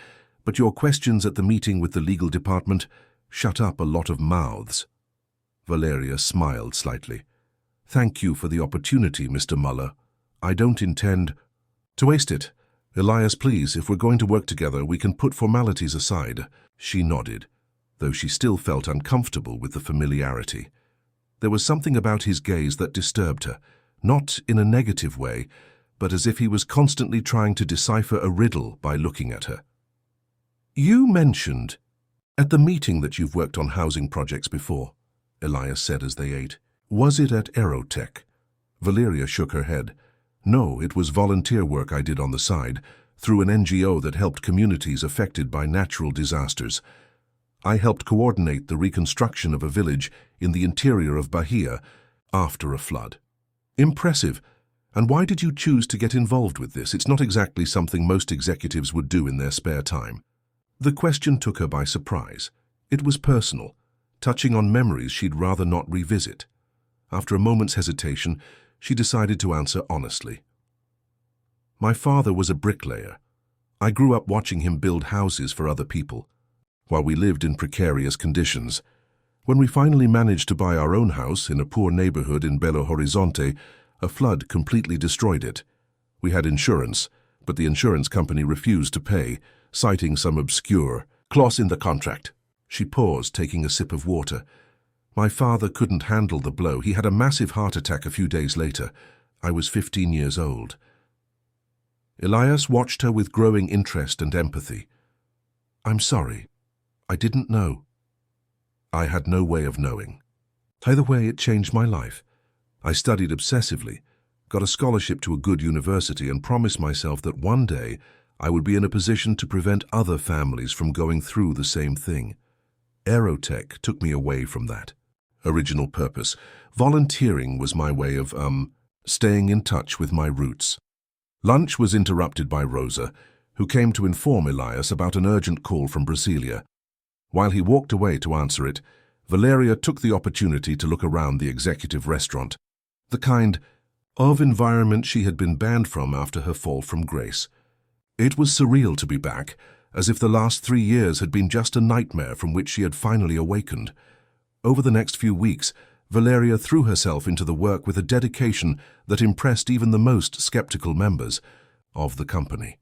Speaker 1: but your questions at the meeting with the legal department shut up a lot of mouths." Valeria smiled slightly. "Thank you for the opportunity, Mr. Muller. I don't intend to waste it. Elias, please, if we're going to work together, we can put formalities aside." She nodded, though she still felt uncomfortable with the familiarity. There was something about his gaze that disturbed her, not in a negative way, but as if he was constantly trying to decipher a riddle by looking at her. "You mentioned at the meeting that you've worked on housing projects before," Elias said as they ate. "Was it at Aerotech?" Valeria shook her head. "No, it was volunteer work I did on the side, through an NGO that helped communities affected by natural disasters. I helped coordinate the reconstruction of a village in the interior of Bahia after a flood." "Impressive. And why did you choose to get involved with this? It's not exactly something most executives would do in their spare time." The question took her by surprise. It was personal, touching on memories she'd rather not revisit. After a moment's hesitation, she decided to answer honestly. "My father was a bricklayer. I grew up watching him build houses for other people, while we lived in precarious conditions. When we finally managed to buy our own house in a poor neighborhood in Belo Horizonte, a flood completely destroyed it. We had insurance, but the insurance company refused to pay, citing some obscure clause in the contract." She paused, taking a sip of water. "My father couldn't handle the blow. He had a massive heart attack a few days later. I was 15 years old." Elias watched her with growing interest and empathy. "I'm sorry. I didn't know." "I had no way of knowing. Either way, it changed my life. I studied obsessively, got a scholarship to a good university, and promised myself that one day I would be in a position to prevent other families from going through the same thing. Aerotech took me away from that original purpose. Volunteering was my way of, staying in touch with my roots." Lunch was interrupted by Rosa, who came to inform Elias about an urgent call from Brasilia. While he walked away to answer it, Valeria took the opportunity to look around the executive restaurant, the kind of environment she had been banned from after her fall from grace. It was surreal to be back, as if the last 3 years had been just a nightmare from which she had finally awakened. Over the next few weeks, Valeria threw herself into the work with a dedication that impressed even the most skeptical members of the company.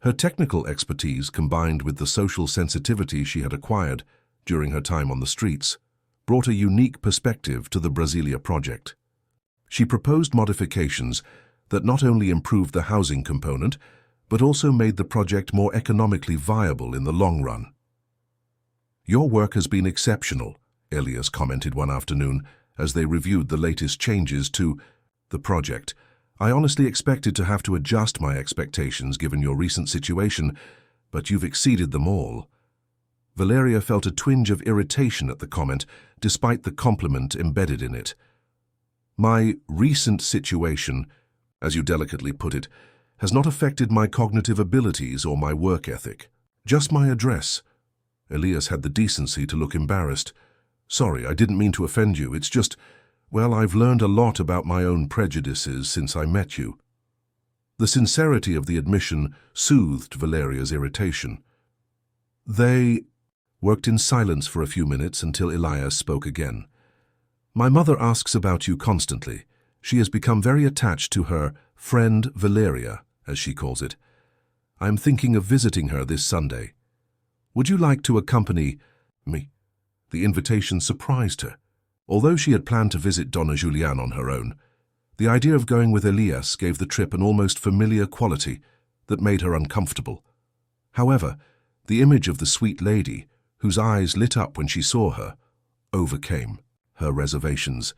Speaker 1: Her technical expertise, combined with the social sensitivity she had acquired during her time on the streets, brought a unique perspective to the Brasilia project. She proposed modifications that not only improved the housing component, but also made the project more economically viable in the long run. "Your work has been exceptional," Elias commented one afternoon as they reviewed the latest changes to the project. "I honestly expected to have to adjust my expectations given your recent situation, but you've exceeded them all." Valeria felt a twinge of irritation at the comment, despite the compliment embedded in it. "My recent situation, as you delicately put it, has not affected my cognitive abilities or my work ethic. Just my address." Elias had the decency to look embarrassed. "Sorry, I didn't mean to offend you. It's just, well, I've learned a lot about my own prejudices since I met you." The sincerity of the admission soothed Valeria's irritation. They worked in silence for a few minutes until Elias spoke again. "My mother asks about you constantly. She has become very attached to her friend Valeria, as she calls it. I am thinking of visiting her this Sunday. Would you like to accompany me?" The invitation surprised her. Although she had planned to visit Donna Juliana on her own, the idea of going with Elias gave the trip an almost familiar quality that made her uncomfortable. However, the image of the sweet lady, whose eyes lit up when she saw her, overcame her reservations.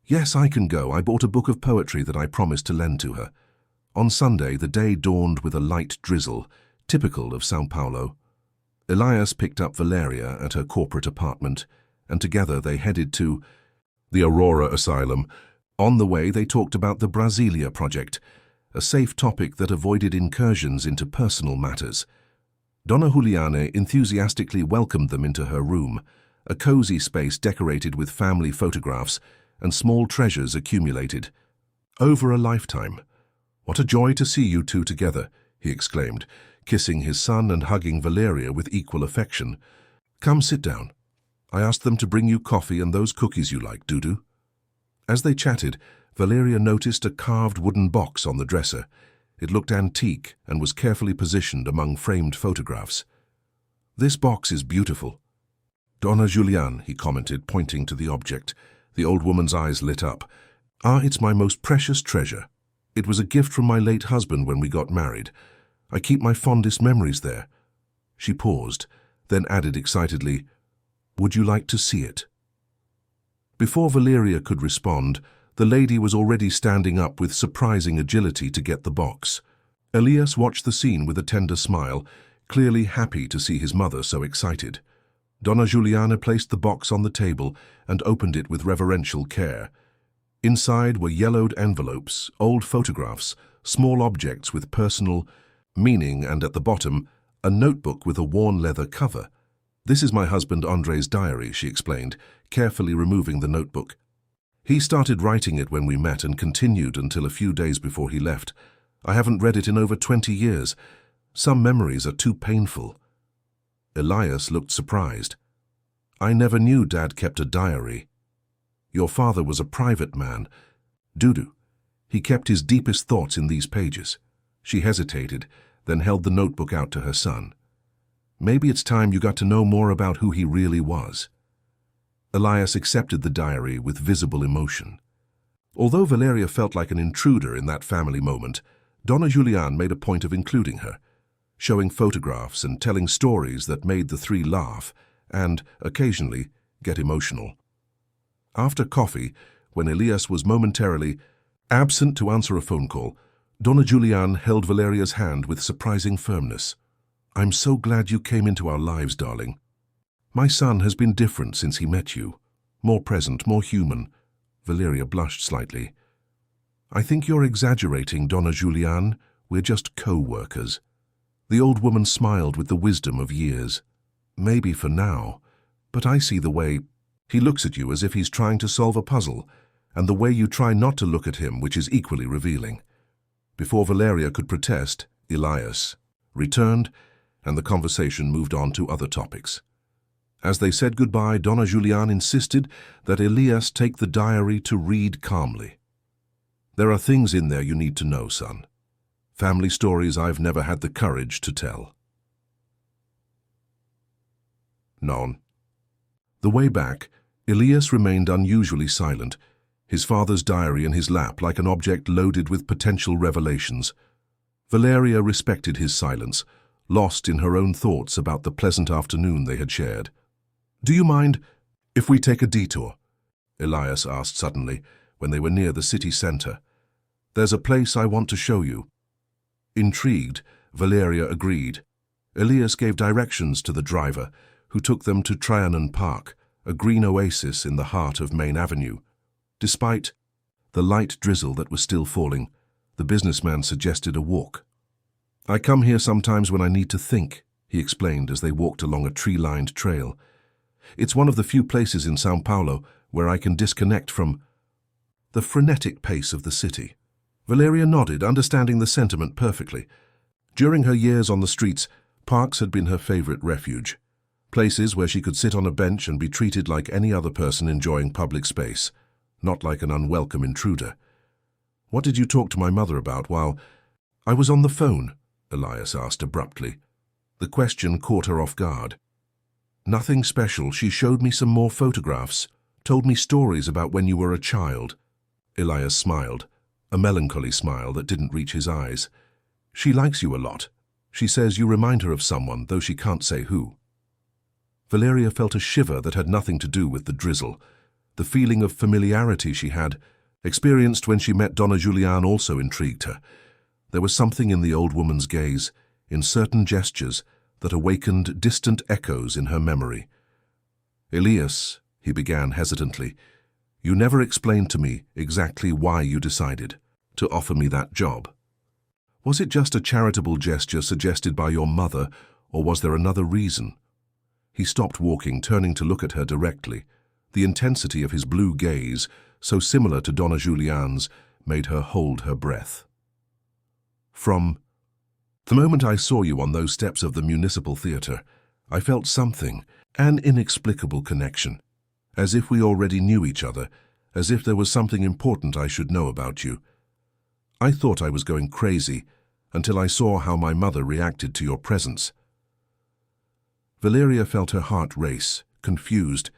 Speaker 1: "Yes, I can go. I bought a book of poetry that I promised to lend to her." On Sunday, the day dawned with a light drizzle, typical of São Paulo. Elias picked up Valeria at her corporate apartment, and together they headed to the Aurora Asylum. On the way, they talked about the Brasilia project, a safe topic that avoided incursions into personal matters. Donna Juliana enthusiastically welcomed them into her room, a cozy space decorated with family photographs and small treasures accumulated. Over a lifetime. What a joy to see you two together, he exclaimed, kissing his son and hugging Valeria with equal affection. Come sit down. I asked them to bring you coffee and those cookies you like, Dudu. As they chatted, Valeria noticed a carved wooden box on the dresser. It looked antique and was carefully positioned among framed photographs. This box is beautiful. Donna Julian, he commented, pointing to the object. The old woman's eyes lit up. Ah, it's my most precious treasure. It was a gift from my late husband when we got married. I keep my fondest memories there. She paused, then added excitedly, Would you like to see it? Before Valeria could respond, the lady was already standing up with surprising agility to get the box. Elias watched the scene with a tender smile, clearly happy to see his mother so excited. Donna Juliana placed the box on the table and opened it with reverential care. Inside were yellowed envelopes, old photographs, small objects with personal meaning, and at the bottom, a notebook with a worn leather cover. This is my husband Andre's diary, she explained, carefully removing the notebook. He started writing it when we met and continued until a few days before he left. I haven't read it in over 20 years. Some memories are too painful. Elias looked surprised. I never knew Dad kept a diary. Your father was a private man. Dudu. He kept his deepest thoughts in these pages. She hesitated, then held the notebook out to her son. Maybe it's time you got to know more about who he really was. Elias accepted the diary with visible emotion. Although Valeria felt like an intruder in that family moment, Donna Julian made a point of including her, showing photographs and telling stories that made the three laugh and, occasionally, get emotional. After coffee, when Elias was momentarily absent to answer a phone call, Donna Julian held Valeria's hand with surprising firmness. I'm so glad you came into our lives, darling. My son has been different since he met you. More present, more human. Valeria blushed slightly. I think you're exaggerating, Donna Julian. We're just co-workers. The old woman smiled with the wisdom of years. Maybe for now, but I see the way he looks at you as if he's trying to solve a puzzle, and the way you try not to look at him, which is equally revealing. Before Valeria could protest, Elias returned, and the conversation moved on to other topics. As they said goodbye, Donna Julian insisted that Elias take the diary to read calmly. There are things in there you need to know, son. Family stories I've never had the courage to tell. Non. The way back, Elias remained unusually silent, his father's diary in his lap like an object loaded with potential revelations. Valeria respected his silence, lost in her own thoughts about the pleasant afternoon they had shared. Do you mind if we take a detour? Elias asked suddenly, when they were near the city center. There's a place I want to show you. Intrigued, Valeria agreed. Elias gave directions to the driver, who took them to Trianon Park, a green oasis in the heart of Main Avenue. Despite the light drizzle that was still falling, the businessman suggested a walk. I come here sometimes when I need to think, he explained as they walked along a tree-lined trail. It's one of the few places in São Paulo where I can disconnect from the frenetic pace of the city. Valeria nodded, understanding the sentiment perfectly. During her years on the streets, parks had been her favorite refuge. Places where she could sit on a bench and be treated like any other person enjoying public space, not like an unwelcome intruder. What did you talk to my mother about while I was on the phone? Elias asked abruptly. The question caught her off guard. Nothing special. She showed me some more photographs, told me stories about when you were a child. Elias smiled, a melancholy smile that didn't reach his eyes. She likes you a lot. She says you remind her of someone, though she can't say who. Valeria felt a shiver that had nothing to do with the drizzle. The feeling of familiarity she had experienced when she met Donna Julian also intrigued her. There was something in the old woman's gaze, in certain gestures, that awakened distant echoes in her memory. Elias, he began hesitantly, you never explained to me exactly why you decided to offer me that job. Was it just a charitable gesture suggested by your mother, or was there another reason? He stopped walking, turning to look at her directly. The intensity of his blue gaze, so similar to Donna Julian's, made her hold her breath. From the moment I saw you on those steps of the Municipal Theatre, I felt something, an inexplicable connection, as if we already knew each other, as if there was something important I should know about you. I thought I was going crazy until I saw how my mother reacted to your presence. Valeria felt her heart race, confused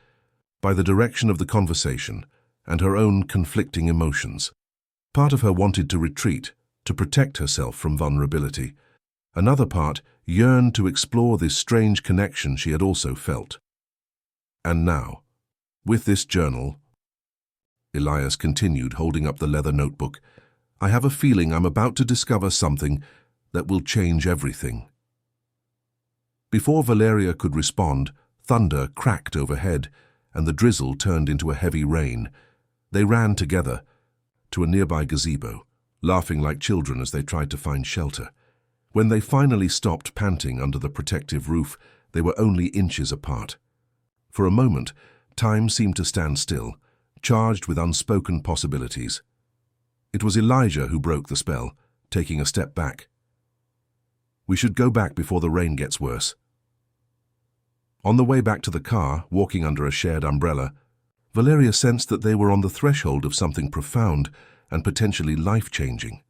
Speaker 1: by the direction of the conversation and her own conflicting emotions. Part of her wanted to retreat, to protect herself from vulnerability. Another part yearned to explore this strange connection she had also felt. And now, with this journal, Elias continued, holding up the leather notebook, I have a feeling I'm about to discover something that will change everything. Before Valeria could respond, thunder cracked overhead, and the drizzle turned into a heavy rain. They ran together to a nearby gazebo, laughing like children as they tried to find shelter. When they finally stopped panting under the protective roof, they were only inches apart. For a moment, time seemed to stand still, charged with unspoken possibilities. It was Elijah who broke the spell, taking a step back. We should go back before the rain gets worse. On the way back to the car, walking under a shared umbrella, Valeria sensed that they were on the threshold of something profound and potentially life-changing.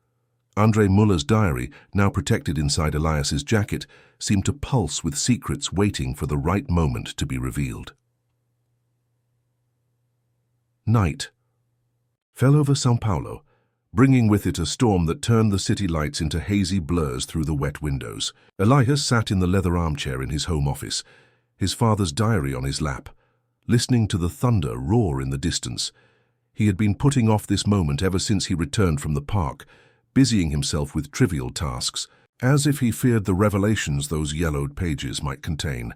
Speaker 1: Andre Muller's diary, now protected inside Elias's jacket, seemed to pulse with secrets waiting for the right moment to be revealed. Night fell over São Paulo, bringing with it a storm that turned the city lights into hazy blurs through the wet windows. Elias sat in the leather armchair in his home office, his father's diary on his lap, listening to the thunder roar in the distance. He had been putting off this moment ever since he returned from the park, busying himself with trivial tasks, as if he feared the revelations those yellowed pages might contain.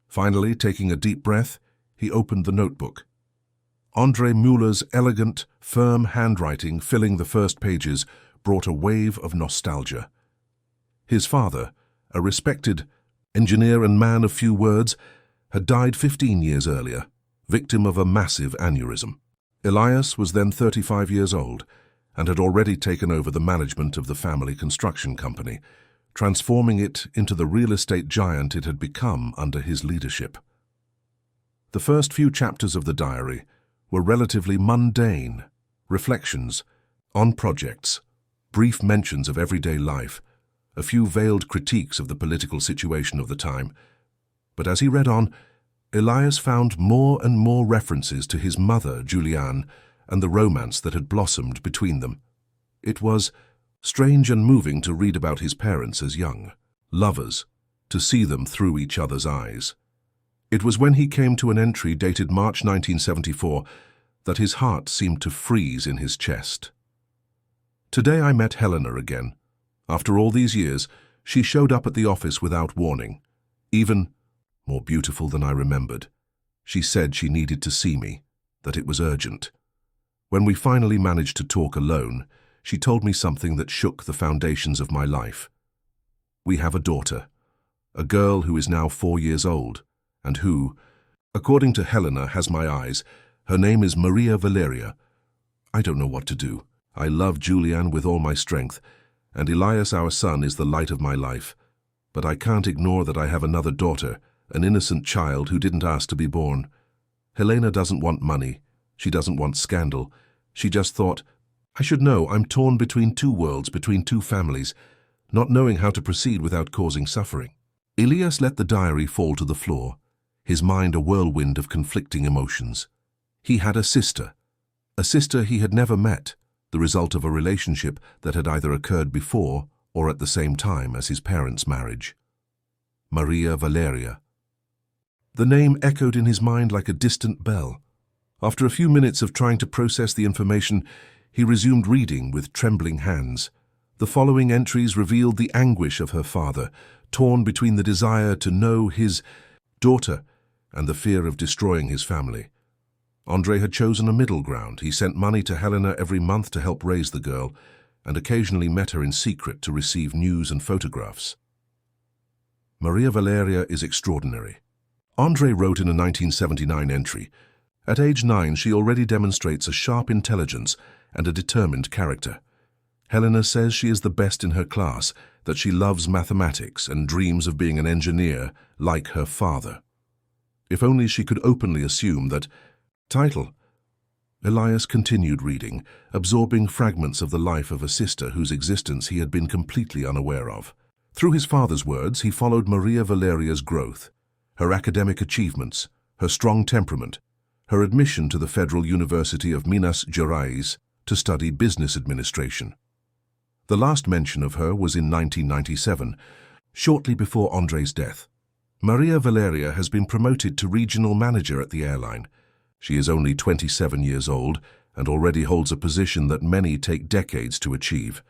Speaker 1: Finally, taking a deep breath, he opened the notebook. Andre Muller's elegant, firm handwriting filling the first pages brought a wave of nostalgia. His father, a respected engineer and man of few words, had died 15 years earlier, victim of a massive aneurysm. Elias was then 35 years old and had already taken over the management of the family construction company, transforming it into the real estate giant it had become under his leadership. The first few chapters of the diary were relatively mundane, reflections on projects, brief mentions of everyday life, a few veiled critiques of the political situation of the time. But as he read on, Elias found more and more references to his mother, Julianne, and the romance that had blossomed between them. It was strange and moving to read about his parents as young lovers, to see them through each other's eyes. It was when he came to an entry dated March 1974 that his heart seemed to freeze in his chest. Today I met Helena again. After all these years, she showed up at the office without warning, even more beautiful than I remembered. She said she needed to see me, that it was urgent. When we finally managed to talk alone, she told me something that shook the foundations of my life. We have a daughter, a girl who is now 4 years old, and who, according to Helena, has my eyes. Her name is Maria Valeria. I don't know what to do. I love Julianne with all my strength, and Elias, our son, is the light of my life. But I can't ignore that I have another daughter, an innocent child who didn't ask to be born. Helena doesn't want money. She doesn't want scandal. She just thought, I should know I'm torn between two worlds, between two families, not knowing how to proceed without causing suffering. Elias let the diary fall to the floor, his mind a whirlwind of conflicting emotions. He had a sister he had never met, the result of a relationship that had either occurred before or at the same time as his parents' marriage. Maria Valeria. The name echoed in his mind like a distant bell. After a few minutes of trying to process the information, he resumed reading with trembling hands. The following entries revealed the anguish of her father, torn between the desire to know his daughter and the fear of destroying his family. Andre had chosen a middle ground. He sent money to Helena every month to help raise the girl, and occasionally met her in secret to receive news and photographs. Maria Valeria is extraordinary. Andre wrote in a 1979 entry, "At age 9, she already demonstrates a sharp intelligence and a determined character. Helena says she is the best in her class, that she loves mathematics and dreams of being an engineer like her father. If only she could openly assume that..." Title. Elias continued reading, absorbing fragments of the life of a sister whose existence he had been completely unaware of. Through his father's words, he followed Maria Valeria's growth, her academic achievements, her strong temperament, her admission to the Federal University of Minas Gerais to study business administration. The last mention of her was in 1997, shortly before Andre's death. Maria Valeria has been promoted to regional manager at the airline. She is only 27 years old and already holds a position that many take decades to achieve.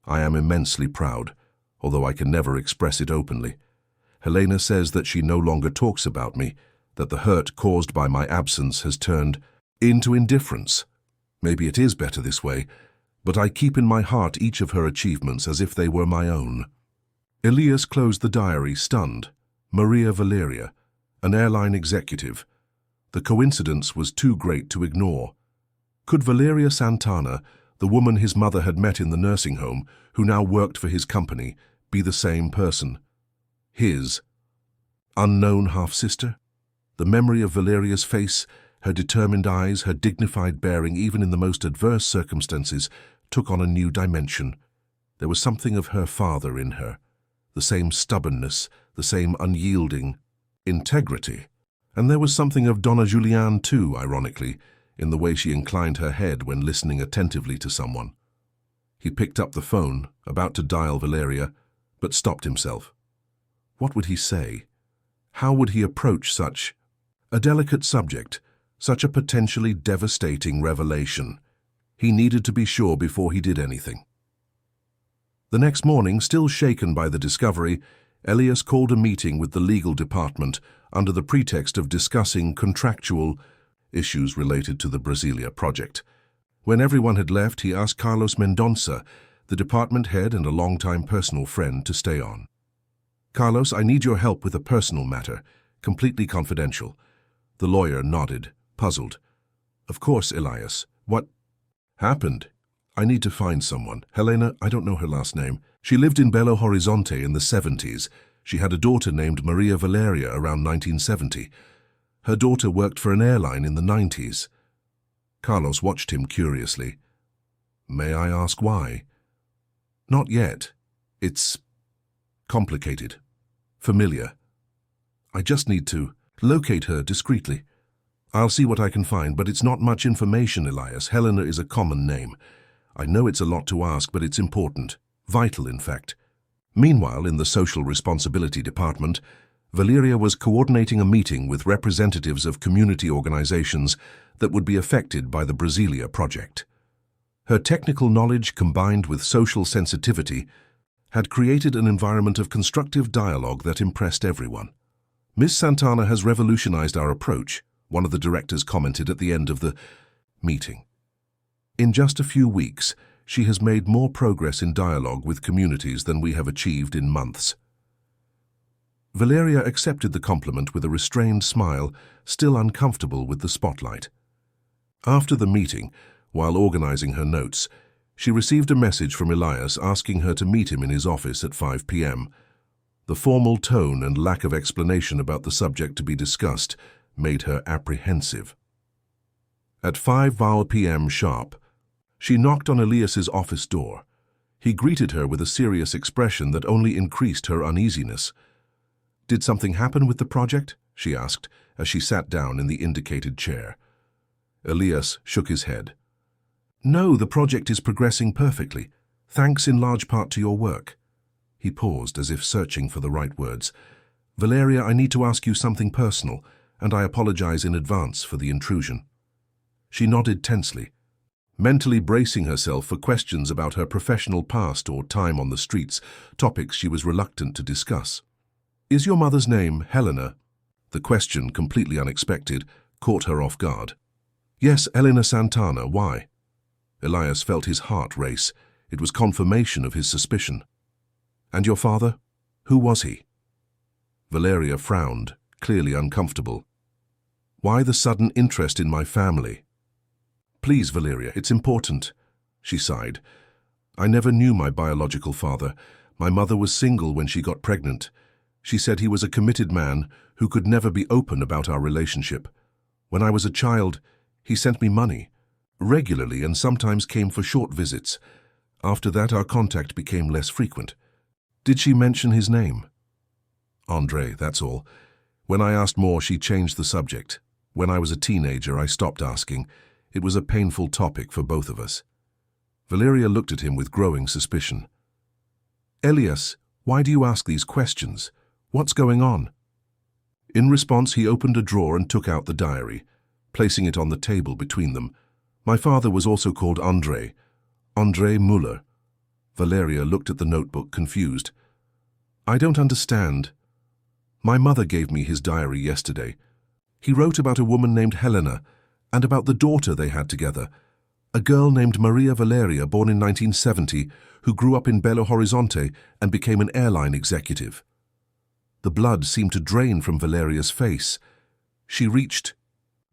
Speaker 1: I am immensely proud, although I can never express it openly. Helena says that she no longer talks about me, that the hurt caused by my absence has turned into indifference. Maybe it is better this way, but I keep in my heart each of her achievements as if they were my own. Elias closed the diary, stunned. Maria Valeria, an airline executive. The coincidence was too great to ignore. Could Valeria Santana, the woman his mother had met in the nursing home, who now worked for his company, be the same person? His unknown half-sister? The memory of Valeria's face, her determined eyes, her dignified bearing, even in the most adverse circumstances, took on a new dimension. There was something of her father in her, the same stubbornness, the same unyielding integrity. And there was something of Donna Juliane too, ironically, in the way she inclined her head when listening attentively to someone. He picked up the phone, about to dial Valeria, but stopped himself. What would he say? How would he approach such a delicate subject, such a potentially devastating revelation? He needed to be sure before he did anything. The next morning, still shaken by the discovery, Elias called a meeting with the legal department under the pretext of discussing contractual issues related to the Brasilia project. When everyone had left, he asked Carlos Mendonça, the department head and a longtime personal friend, to stay on. "Carlos, I need your help with a personal matter, completely confidential." The lawyer nodded, puzzled. "Of course, Elias. What happened?" "I need to find someone. Helena, I don't know her last name. She lived in Belo Horizonte in the 70s. She had a daughter named Maria Valeria around 1970. Her daughter worked for an airline in the 90s. Carlos watched him curiously. "May I ask why?" "Not yet. It's complicated. Familiar. I just need to locate her discreetly. I'll see what I can find, but it's not much information, Elias. Helena is a common name. I know it's a lot to ask, but it's important. Vital, in fact." Meanwhile, in the Social Responsibility Department, Valeria was coordinating a meeting with representatives of community organizations that would be affected by the Brasilia project. Her technical knowledge, combined with social sensitivity, had created an environment of constructive dialogue that impressed everyone. "Ms. Santana has revolutionized our approach," one of the directors commented at the end of the meeting. "In just a few weeks, she has made more progress in dialogue with communities than we have achieved in months." Valeria accepted the compliment with a restrained smile, still uncomfortable with the spotlight. After the meeting, while organizing her notes, she received a message from Elias asking her to meet him in his office at 5 p.m. The formal tone and lack of explanation about the subject to be discussed made her apprehensive. At 5 p.m. sharp, she knocked on Elias's office door. He greeted her with a serious expression that only increased her uneasiness. "Did something happen with the project?" she asked as she sat down in the indicated chair. Elias shook his head. "No, the project is progressing perfectly, thanks in large part to your work." He paused as if searching for the right words. "Valeria, I need to ask you something personal, and I apologize in advance for the intrusion." She nodded tensely, mentally bracing herself for questions about her professional past or time on the streets, topics she was reluctant to discuss. "Is your mother's name Helena?" The question, completely unexpected, caught her off guard. "Yes, Helena Santana. Why?" Elias felt his heart race. It was confirmation of his suspicion. "And your father? Who was he?" Valeria frowned, clearly uncomfortable. Why the sudden interest in my family? Please, Valeria, it's important, she sighed. I never knew my biological father. My mother was single when she got pregnant. She said he was a committed man who could never be open about our relationship. When I was a child, he sent me money, regularly, and sometimes came for short visits. After that, our contact became less frequent. Did she mention his name? Andre, that's all. When I asked more, she changed the subject. When I was a teenager, I stopped asking. It was a painful topic for both of us. Valeria looked at him with growing suspicion. Elias, why do you ask these questions? What's going on? In response, he opened a drawer and took out the diary, placing it on the table between them. My father was also called Andre Muller. Valeria looked at the notebook, confused. I don't understand. My mother gave me his diary yesterday. He wrote about a woman named Helena and about the daughter they had together, a girl named Maria Valeria, born in 1970, who grew up in Belo Horizonte and became an airline executive. The blood seemed to drain from Valeria's face. She reached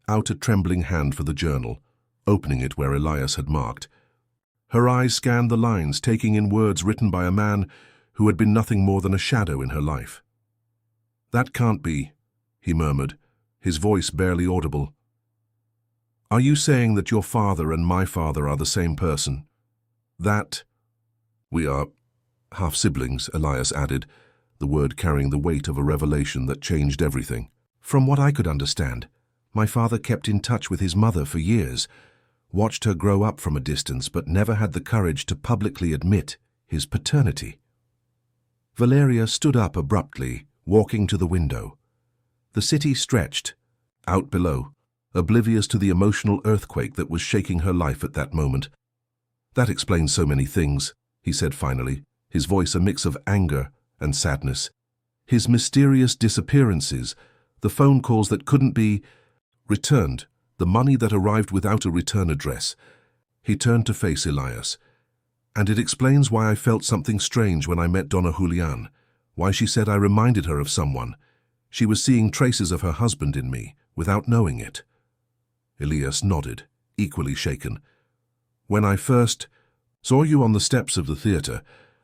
Speaker 1: out a trembling hand for the journal, opening it where Elias had marked. Her eyes scanned the lines, taking in words written by a man who had been nothing more than a shadow in her life. That can't be, he murmured, his voice barely audible. Are you saying that your father and my father are the same person? That... We are half-siblings, Elias added, the word carrying the weight of a revelation that changed everything. From what I could understand, my father kept in touch with his mother for years, watched her grow up from a distance, but never had the courage to publicly admit his paternity. Valeria stood up abruptly, walking to the window. The city stretched, out below, oblivious to the emotional earthquake that was shaking her life at that moment. That explains so many things, he said finally, his voice a mix of anger and sadness. His mysterious disappearances, the phone calls that couldn't be returned, the money that arrived without a return address. He turned to face Elias. And it explains why I felt something strange when I met Donna Julian, why she said I reminded her of someone. She was seeing traces of her husband in me, without knowing it. Elias nodded, equally shaken. When I first saw you on the steps of the theater,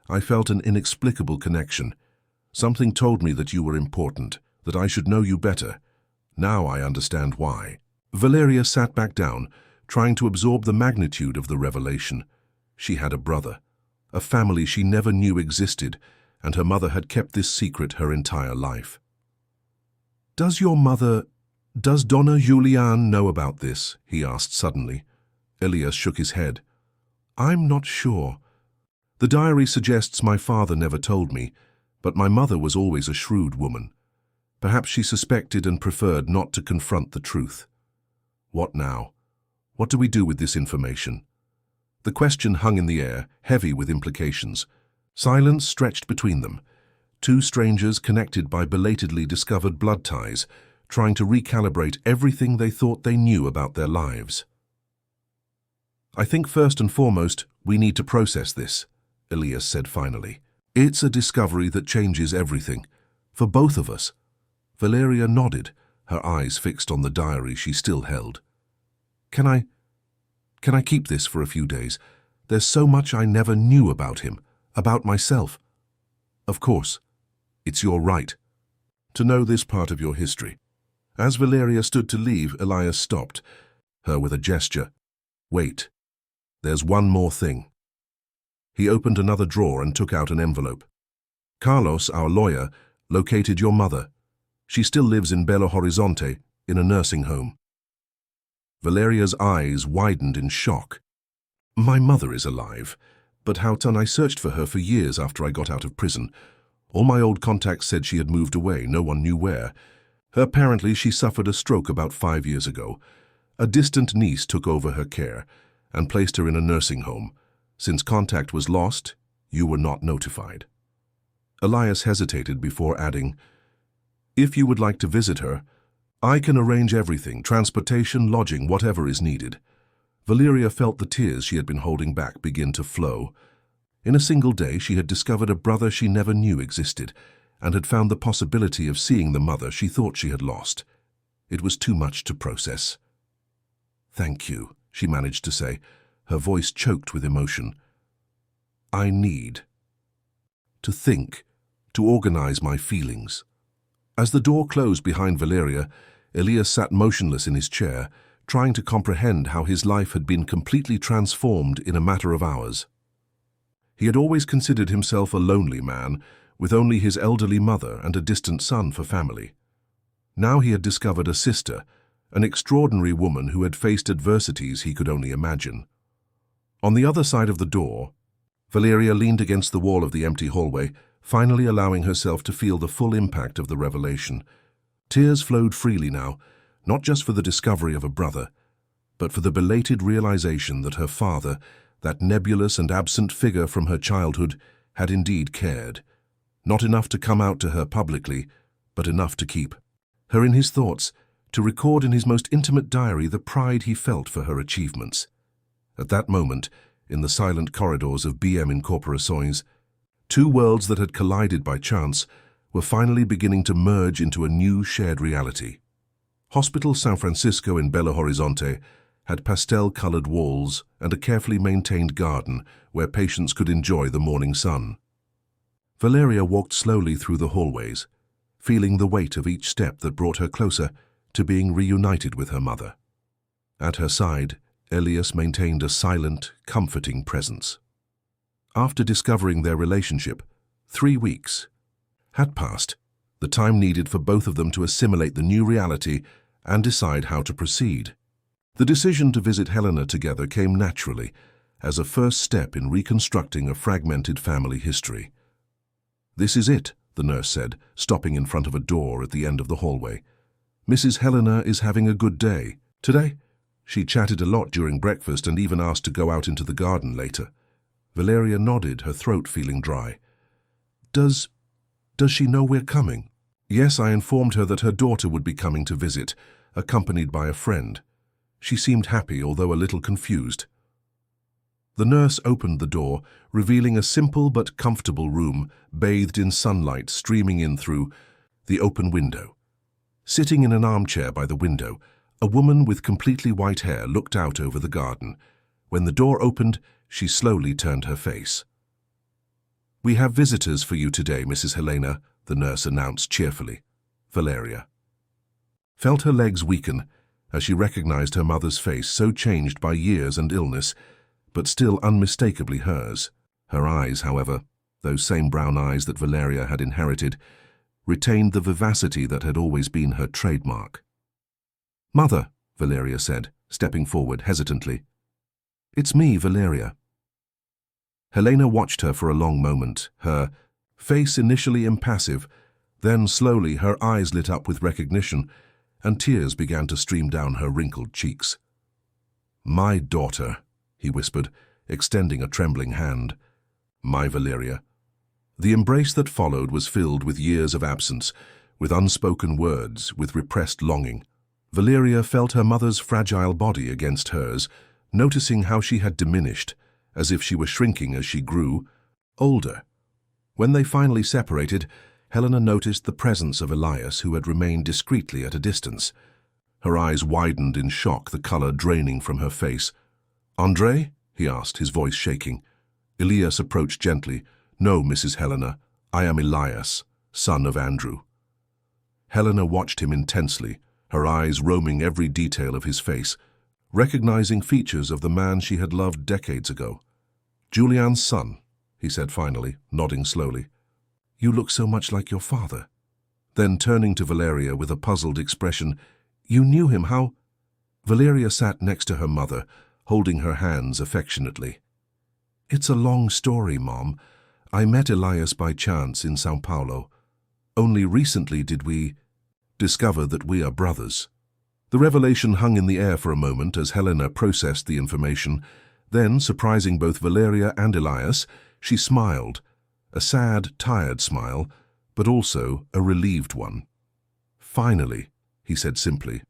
Speaker 1: I felt an inexplicable connection. Something told me that you were important, that I should know you better. Now I understand why. Valeria sat back down, trying to absorb the magnitude of the revelation. She had a brother, a family she never knew existed, and her mother had kept this secret her entire life. Does Donna Julian know about this? He asked suddenly. Elias shook his head. I'm not sure. The diary suggests my father never told me, but my mother was always a shrewd woman. Perhaps she suspected and preferred not to confront the truth. What now? What do we do with this information? The question hung in the air, heavy with implications. Silence stretched between them, two strangers connected by belatedly discovered blood ties, trying to recalibrate everything they thought they knew about their lives. I think first and foremost, we need to process this, Elias said finally. It's a discovery that changes everything, for both of us. Valeria nodded, her eyes fixed on the diary she still held. Can I keep this for a few days? There's so much I never knew about him, about myself. Of course, it's your right to know this part of your history. As Valeria stood to leave, Elias stopped her with a gesture. Wait, there's one more thing. He opened another drawer and took out an envelope. Carlos, our lawyer, located your mother. She still lives in Belo Horizonte, in a nursing home. Valeria's eyes widened in shock. My mother is alive, but Houghton, I searched for her for years after I got out of prison. All my old contacts said she had moved away, no one knew where. Apparently she suffered a stroke about 5 years ago. A distant niece took over her care and placed her in a nursing home. Since contact was lost, you were not notified. Elias hesitated before adding, if you would like to visit her, I can arrange everything, transportation, lodging, whatever is needed. Valeria felt the tears she had been holding back begin to flow. In a single day, she had discovered a brother she never knew existed, and had found the possibility of seeing the mother she thought she had lost. It was too much to process. "Thank you," she managed to say, her voice choked with emotion. "I need to think, to organize my feelings." As the door closed behind Valeria, Elias sat motionless in his chair, trying to comprehend how his life had been completely transformed in a matter of hours. He had always considered himself a lonely man, with only his elderly mother and a distant son for family. Now he had discovered a sister, an extraordinary woman who had faced adversities he could only imagine. On the other side of the door, Valeria leaned against the wall of the empty hallway, finally allowing herself to feel the full impact of the revelation. Tears flowed freely now, not just for the discovery of a brother, but for the belated realization that her father, that nebulous and absent figure from her childhood, had indeed cared. Not enough to come out to her publicly, but enough to keep her in his thoughts, to record in his most intimate diary the pride he felt for her achievements. At that moment, in the silent corridors of BM Incorporações, two worlds that had collided by chance were finally beginning to merge into a new shared reality. Hospital São Francisco in Belo Horizonte had pastel-colored walls and a carefully maintained garden where patients could enjoy the morning sun. Valeria walked slowly through the hallways, feeling the weight of each step that brought her closer to being reunited with her mother. At her side, Elias maintained a silent, comforting presence. After discovering their relationship, 3 weeks had passed, the time needed for both of them to assimilate the new reality and decide how to proceed. The decision to visit Helena together came naturally, as a first step in reconstructing a fragmented family history. "This is it," the nurse said, stopping in front of a door at the end of the hallway. "Mrs. Helena is having a good day today." She chatted a lot during breakfast and even asked to go out into the garden later. Valeria nodded, her throat feeling dry. Does she know we're coming?" "Yes, I informed her that her daughter would be coming to visit, accompanied by a friend." She seemed happy, although a little confused. The nurse opened the door, revealing a simple but comfortable room, bathed in sunlight streaming in through the open window. Sitting in an armchair by the window, a woman with completely white hair looked out over the garden. When the door opened, she slowly turned her face. "We have visitors for you today, Mrs. Helena," the nurse announced cheerfully. Valeria felt her legs weaken as she recognized her mother's face, so changed by years and illness, but still unmistakably hers. Her eyes, however, those same brown eyes that Valeria had inherited, retained the vivacity that had always been her trademark. "Mother," Valeria said, stepping forward hesitantly. "It's me, Valeria." Helena watched her for a long moment, her face initially impassive, then slowly her eyes lit up with recognition, and tears began to stream down her wrinkled cheeks. "My daughter," he whispered, extending a trembling hand. "My Valeria." The embrace that followed was filled with years of absence, with unspoken words, with repressed longing. Valeria felt her mother's fragile body against hers, noticing how she had diminished, as if she were shrinking as she grew older. When they finally separated, Helena noticed the presence of Elias, who had remained discreetly at a distance. Her eyes widened in shock, the color draining from her face. "André?" he asked, his voice shaking. Elias approached gently. "No, Mrs. Helena, I am Elias, son of Andrew." Helena watched him intensely, her eyes roaming every detail of his face, recognizing features of the man she had loved decades ago. "Julian's son," he said finally, nodding slowly. "You look so much like your father." Then turning to Valeria with a puzzled expression, "You knew him, how?" Valeria sat next to her mother, holding her hands affectionately. "It's a long story, Mom. I met Elias by chance in São Paulo. Only recently did we discover that we are brothers." The revelation hung in the air for a moment as Helena processed the information. Then, surprising both Valeria and Elias, she smiled, a sad, tired smile, but also a relieved one. "Finally," he said simply,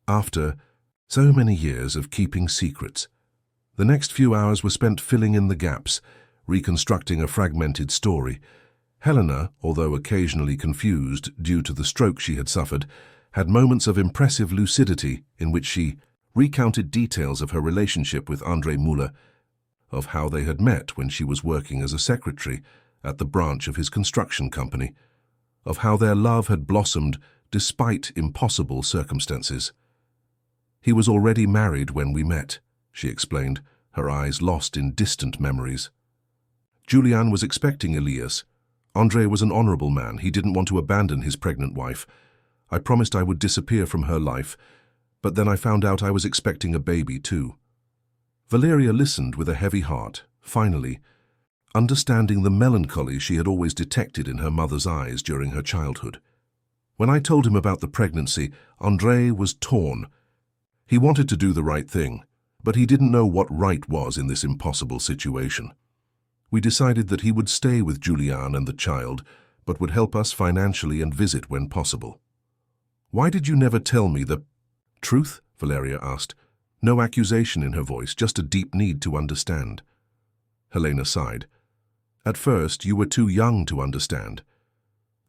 Speaker 1: "after so many years of keeping secrets." The next few hours were spent filling in the gaps, reconstructing a fragmented story. Helena, although occasionally confused due to the stroke she had suffered, had moments of impressive lucidity in which she recounted details of her relationship with André Müller, of how they had met when she was working as a secretary at the branch of his construction company, of how their love had blossomed despite impossible circumstances. "He was already married when we met," she explained, her eyes lost in distant memories. Julian was expecting Elias. André was an honorable man. He didn't want to abandon his pregnant wife. I promised I would disappear from her life, but then I found out I was expecting a baby too. Valeria listened with a heavy heart, finally, understanding the melancholy she had always detected in her mother's eyes during her childhood. When I told him about the pregnancy, André was torn. He wanted to do the right thing, but he didn't know what right was in this impossible situation. We decided that he would stay with Julian and the child, but would help us financially and visit when possible. "Why did you never tell me the truth?" Valeria asked. No accusation in her voice, just a deep need to understand. Helena sighed. "At first, you were too young to understand.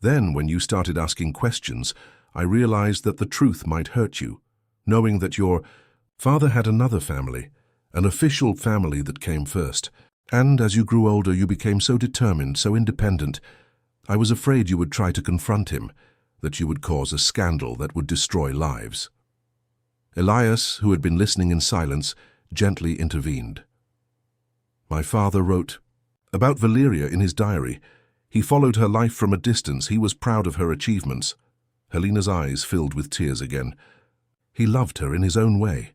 Speaker 1: Then, when you started asking questions, I realized that the truth might hurt you, knowing that your father had another family, an official family that came first. And as you grew older, you became so determined, so independent. I was afraid you would try to confront him, that you would cause a scandal that would destroy lives." Elias, who had been listening in silence, gently intervened. "My father wrote about Valeria in his diary. He followed her life from a distance. He was proud of her achievements." Helena's eyes filled with tears again. "He loved her in his own way,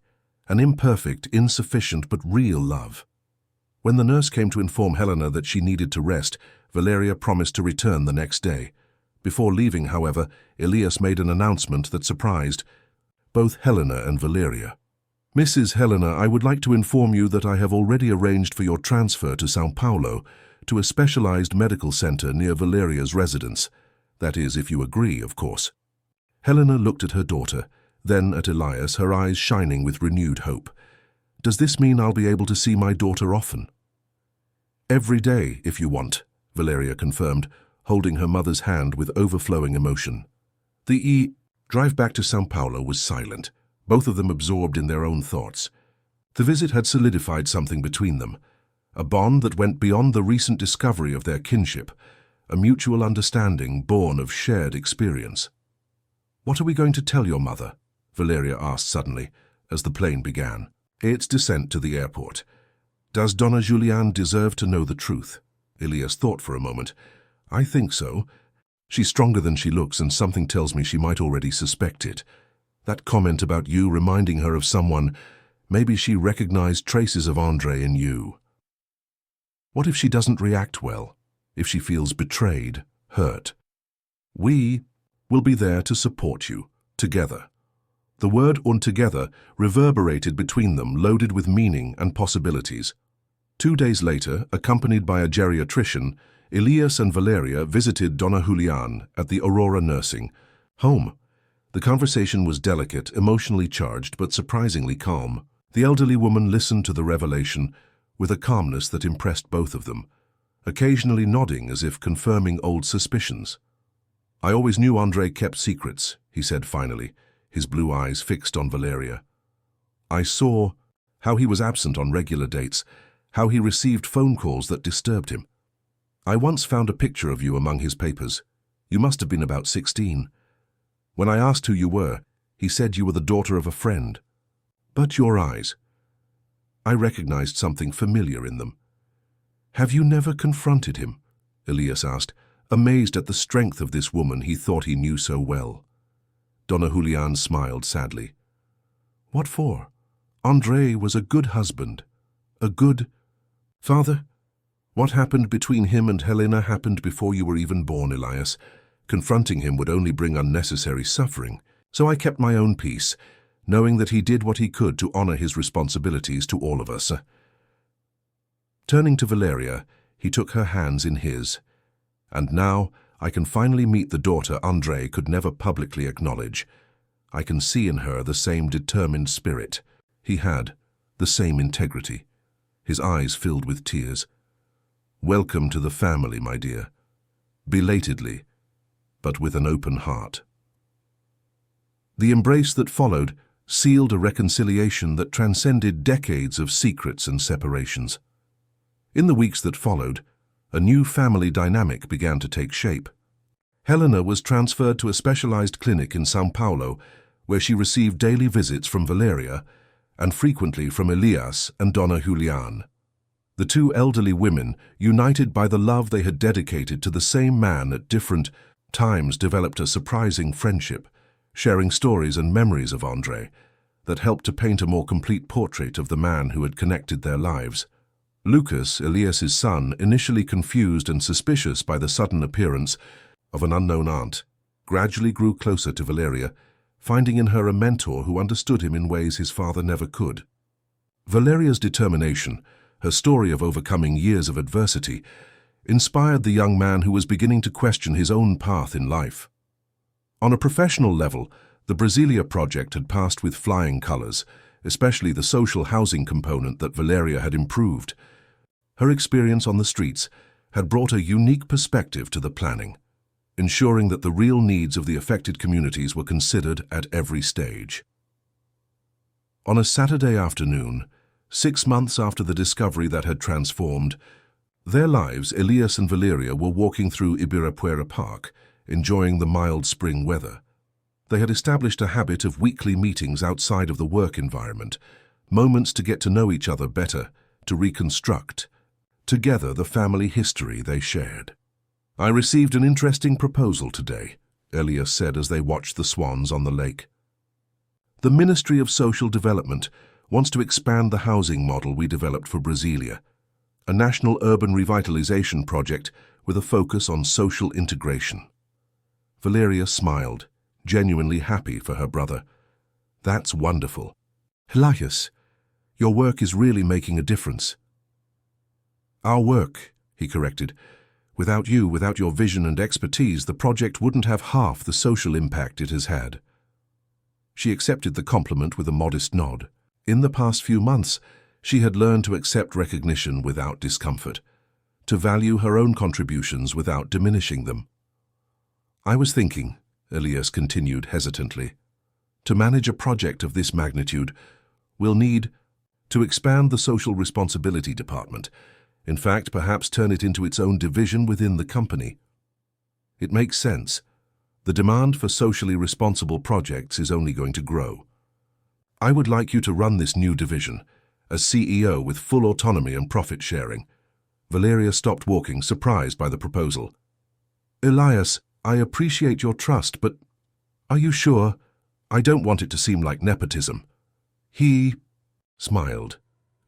Speaker 1: an imperfect, insufficient, but real love." When the nurse came to inform Helena that she needed to rest, Valeria promised to return the next day. Before leaving, however, Elias made an announcement that surprised both Helena and Valeria. "Mrs. Helena, I would like to inform you that I have already arranged for your transfer to São Paulo, to a specialized medical center near Valeria's residence. That is, if you agree, of course." Helena looked at her daughter, then at Elias, her eyes shining with renewed hope. "Does this mean I'll be able to see my daughter often?" "Every day, if you want," Valeria confirmed, holding her mother's hand with overflowing emotion. The drive back to São Paulo was silent, both of them absorbed in their own thoughts. The visit had solidified something between them, a bond that went beyond the recent discovery of their kinship, a mutual understanding born of shared experience. "What are we going to tell your mother?" Valeria asked suddenly, as the plane began its descent to the airport. "Does Donna Juliane deserve to know the truth?" Elias thought for a moment. "I think so. She's stronger than she looks, and something tells me she might already suspect it. That comment about you reminding her of someone, maybe she recognized traces of André in you. What if she doesn't react well? If she feels betrayed, hurt? We will be there to support you, together." The word "und" together reverberated between them, loaded with meaning and possibilities. 2 days later, accompanied by a geriatrician, Elias and Valeria visited Donna Juliane at the Aurora nursing home. The conversation was delicate, emotionally charged, but surprisingly calm. The elderly woman listened to the revelation with a calmness that impressed both of them, occasionally nodding as if confirming old suspicions. "I always knew André kept secrets," he said finally, his blue eyes fixed on Valeria. "I saw how he was absent on regular dates, how he received phone calls that disturbed him. I once found a picture of you among his papers. You must have been about 16. When I asked who you were, he said you were the daughter of a friend. But your eyes, I recognized something familiar in them." "Have you never confronted him?" Elias asked, amazed at the strength of this woman he thought he knew so well. Donna Juliane smiled sadly. "What for? André was a good husband, a good father. What happened between him and Helena happened before you were even born, Elias. Confronting him would only bring unnecessary suffering. So I kept my own peace, knowing that he did what he could to honor his responsibilities to all of us." Turning to Valeria, he took her hands in his. "And now I can finally meet the daughter André could never publicly acknowledge. I can see in her the same determined spirit. He had the same integrity." His eyes filled with tears. "Welcome to the family, my dear. belatedly, but with an open heart. The embrace that followed sealed a reconciliation that transcended decades of secrets and separations. In the weeks that followed, a new family dynamic began to take shape. Helena was transferred to a specialized clinic in São Paulo, where she received daily visits from Valeria and frequently from Elias and Dona Juliane. The two elderly women, united by the love they had dedicated to the same man at different times, developed a surprising friendship, sharing stories and memories of André that helped to paint a more complete portrait of the man who had connected their lives. Lucas, Elias's son, initially confused and suspicious by the sudden appearance of an unknown aunt, gradually grew closer to Valeria, finding in her a mentor who understood him in ways his father never could. Valeria's determination, her story of overcoming years of adversity, inspired the young man who was beginning to question his own path in life. On a professional level, the Brasilia project had passed with flying colors, especially the social housing component that Valeria had improved. Her experience on the streets had brought a unique perspective to the planning, ensuring that the real needs of the affected communities were considered at every stage. On a Saturday afternoon, 6 months after the discovery that had transformed their lives, Elias and Valeria were walking through Ibirapuera Park, enjoying the mild spring weather. They had established a habit of weekly meetings outside of the work environment, moments to get to know each other better, to reconstruct together the family history they shared. "I received an interesting proposal today," Elias said as they watched the swans on the lake. "The Ministry of Social Development wants to expand the housing model we developed for Brasilia, a national urban revitalization project with a focus on social integration." Valeria smiled, genuinely happy for her brother. "That's wonderful. Elias, your work is really making a difference." "Our work," he corrected. "Without you, without your vision and expertise, the project wouldn't have half the social impact it has had." She accepted the compliment with a modest nod. In the past few months, she had learned to accept recognition without discomfort, to value her own contributions without diminishing them. "I was thinking," Elias continued hesitantly, "to manage a project of this magnitude, we'll need to expand the social responsibility department. In fact, perhaps turn it into its own division within the company. It makes sense. The demand for socially responsible projects is only going to grow. I would like you to run this new division, as CEO with full autonomy and profit sharing." Valeria stopped walking, surprised by the proposal. "Elias, I appreciate your trust, but are you sure? I don't want it to seem like nepotism." He smiled.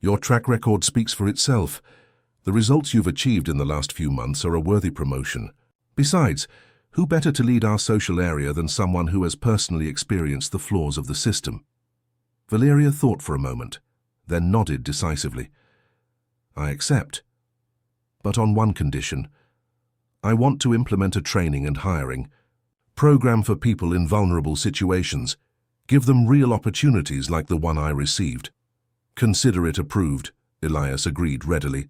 Speaker 1: "Your track record speaks for itself. The results you've achieved in the last few months are a worthy promotion. Besides, who better to lead our social area than someone who has personally experienced the flaws of the system?" Valeria thought for a moment, then nodded decisively. "I accept. But on one condition. I want to implement a training and hiring program for people in vulnerable situations. Give them real opportunities like the one I received." "Consider it approved," Elias agreed readily.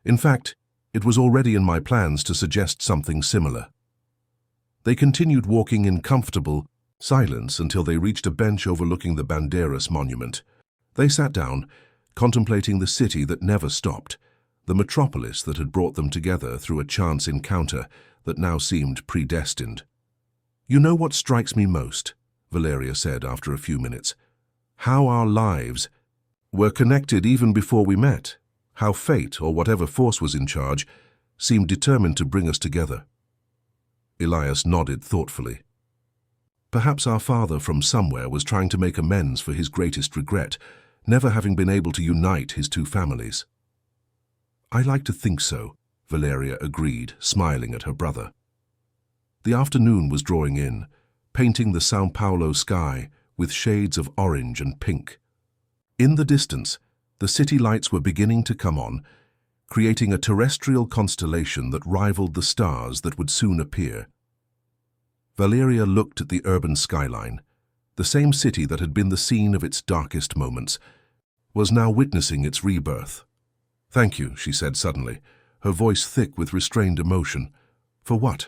Speaker 1: "In fact, it was already in my plans to suggest something similar." They continued walking in comfortable silence until they reached a bench overlooking the Bandeiras monument. They sat down, contemplating the city that never stopped, the metropolis that had brought them together through a chance encounter that now seemed predestined. "You know what strikes me most," Valeria said after a few minutes. "How our lives were connected even before we met. How fate, or whatever force was in charge, seemed determined to bring us together." Elias nodded thoughtfully. "Perhaps our father from somewhere was trying to make amends for his greatest regret, never having been able to unite his two families." "I like to think so," Valeria agreed, smiling at her brother. The afternoon was drawing in, painting the São Paulo sky with shades of orange and pink. In the distance, the city lights were beginning to come on, creating a terrestrial constellation that rivaled the stars that would soon appear. Valeria looked at the urban skyline. The same city that had been the scene of its darkest moments was now witnessing its rebirth. "Thank you," she said suddenly, her voice thick with restrained emotion, For what?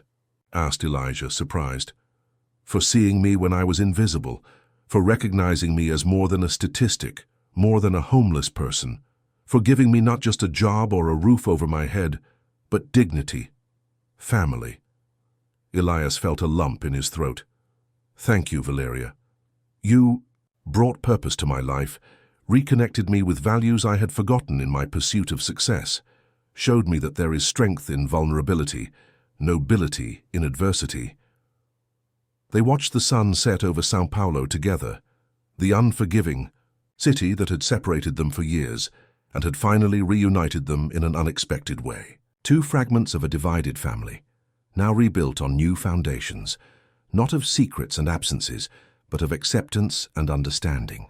Speaker 1: Asked Elijah, surprised. For seeing me when I was invisible, for recognizing me as more than a statistic, more than a homeless person, for giving me not just a job or a roof over my head, but dignity, family. Elias felt a lump in his throat. Thank you, Valeria. You brought purpose to my life, reconnected me with values I had forgotten in my pursuit of success, showed me that there is strength in vulnerability, nobility in adversity. They watched the sun set over São Paulo together, the unforgiving city that had separated them for years and had finally reunited them in an unexpected way. Two fragments of a divided family, now rebuilt on new foundations, not of secrets and absences, but of acceptance and understanding.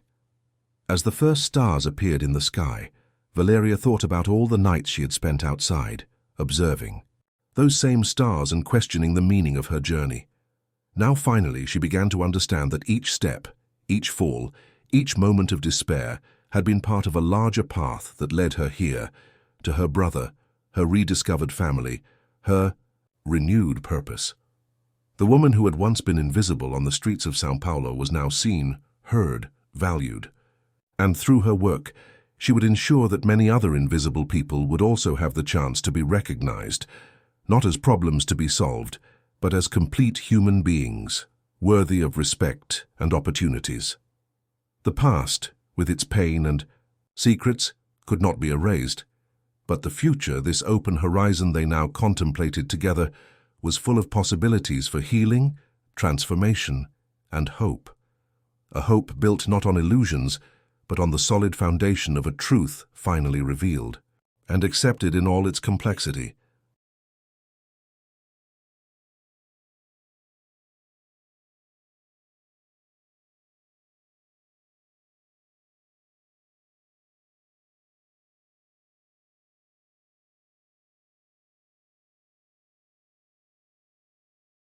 Speaker 1: As the first stars appeared in the sky, Valeria thought about all the nights she had spent outside, observing those same stars and questioning the meaning of her journey. Now finally she began to understand that each step, each fall, each moment of despair had been part of a larger path that led her here, to her brother, her rediscovered family, her renewed purpose. The woman who had once been invisible on the streets of São Paulo was now seen, heard, valued. And through her work, she would ensure that many other invisible people would also have the chance to be recognized, not as problems to be solved, but as complete human beings, worthy of respect and opportunities. The past, with its pain and secrets, could not be erased, but the future, this open horizon they now contemplated together, was full of possibilities for healing, transformation, and hope. A hope built not on illusions, but on the solid foundation of a truth finally revealed and accepted in all its complexity.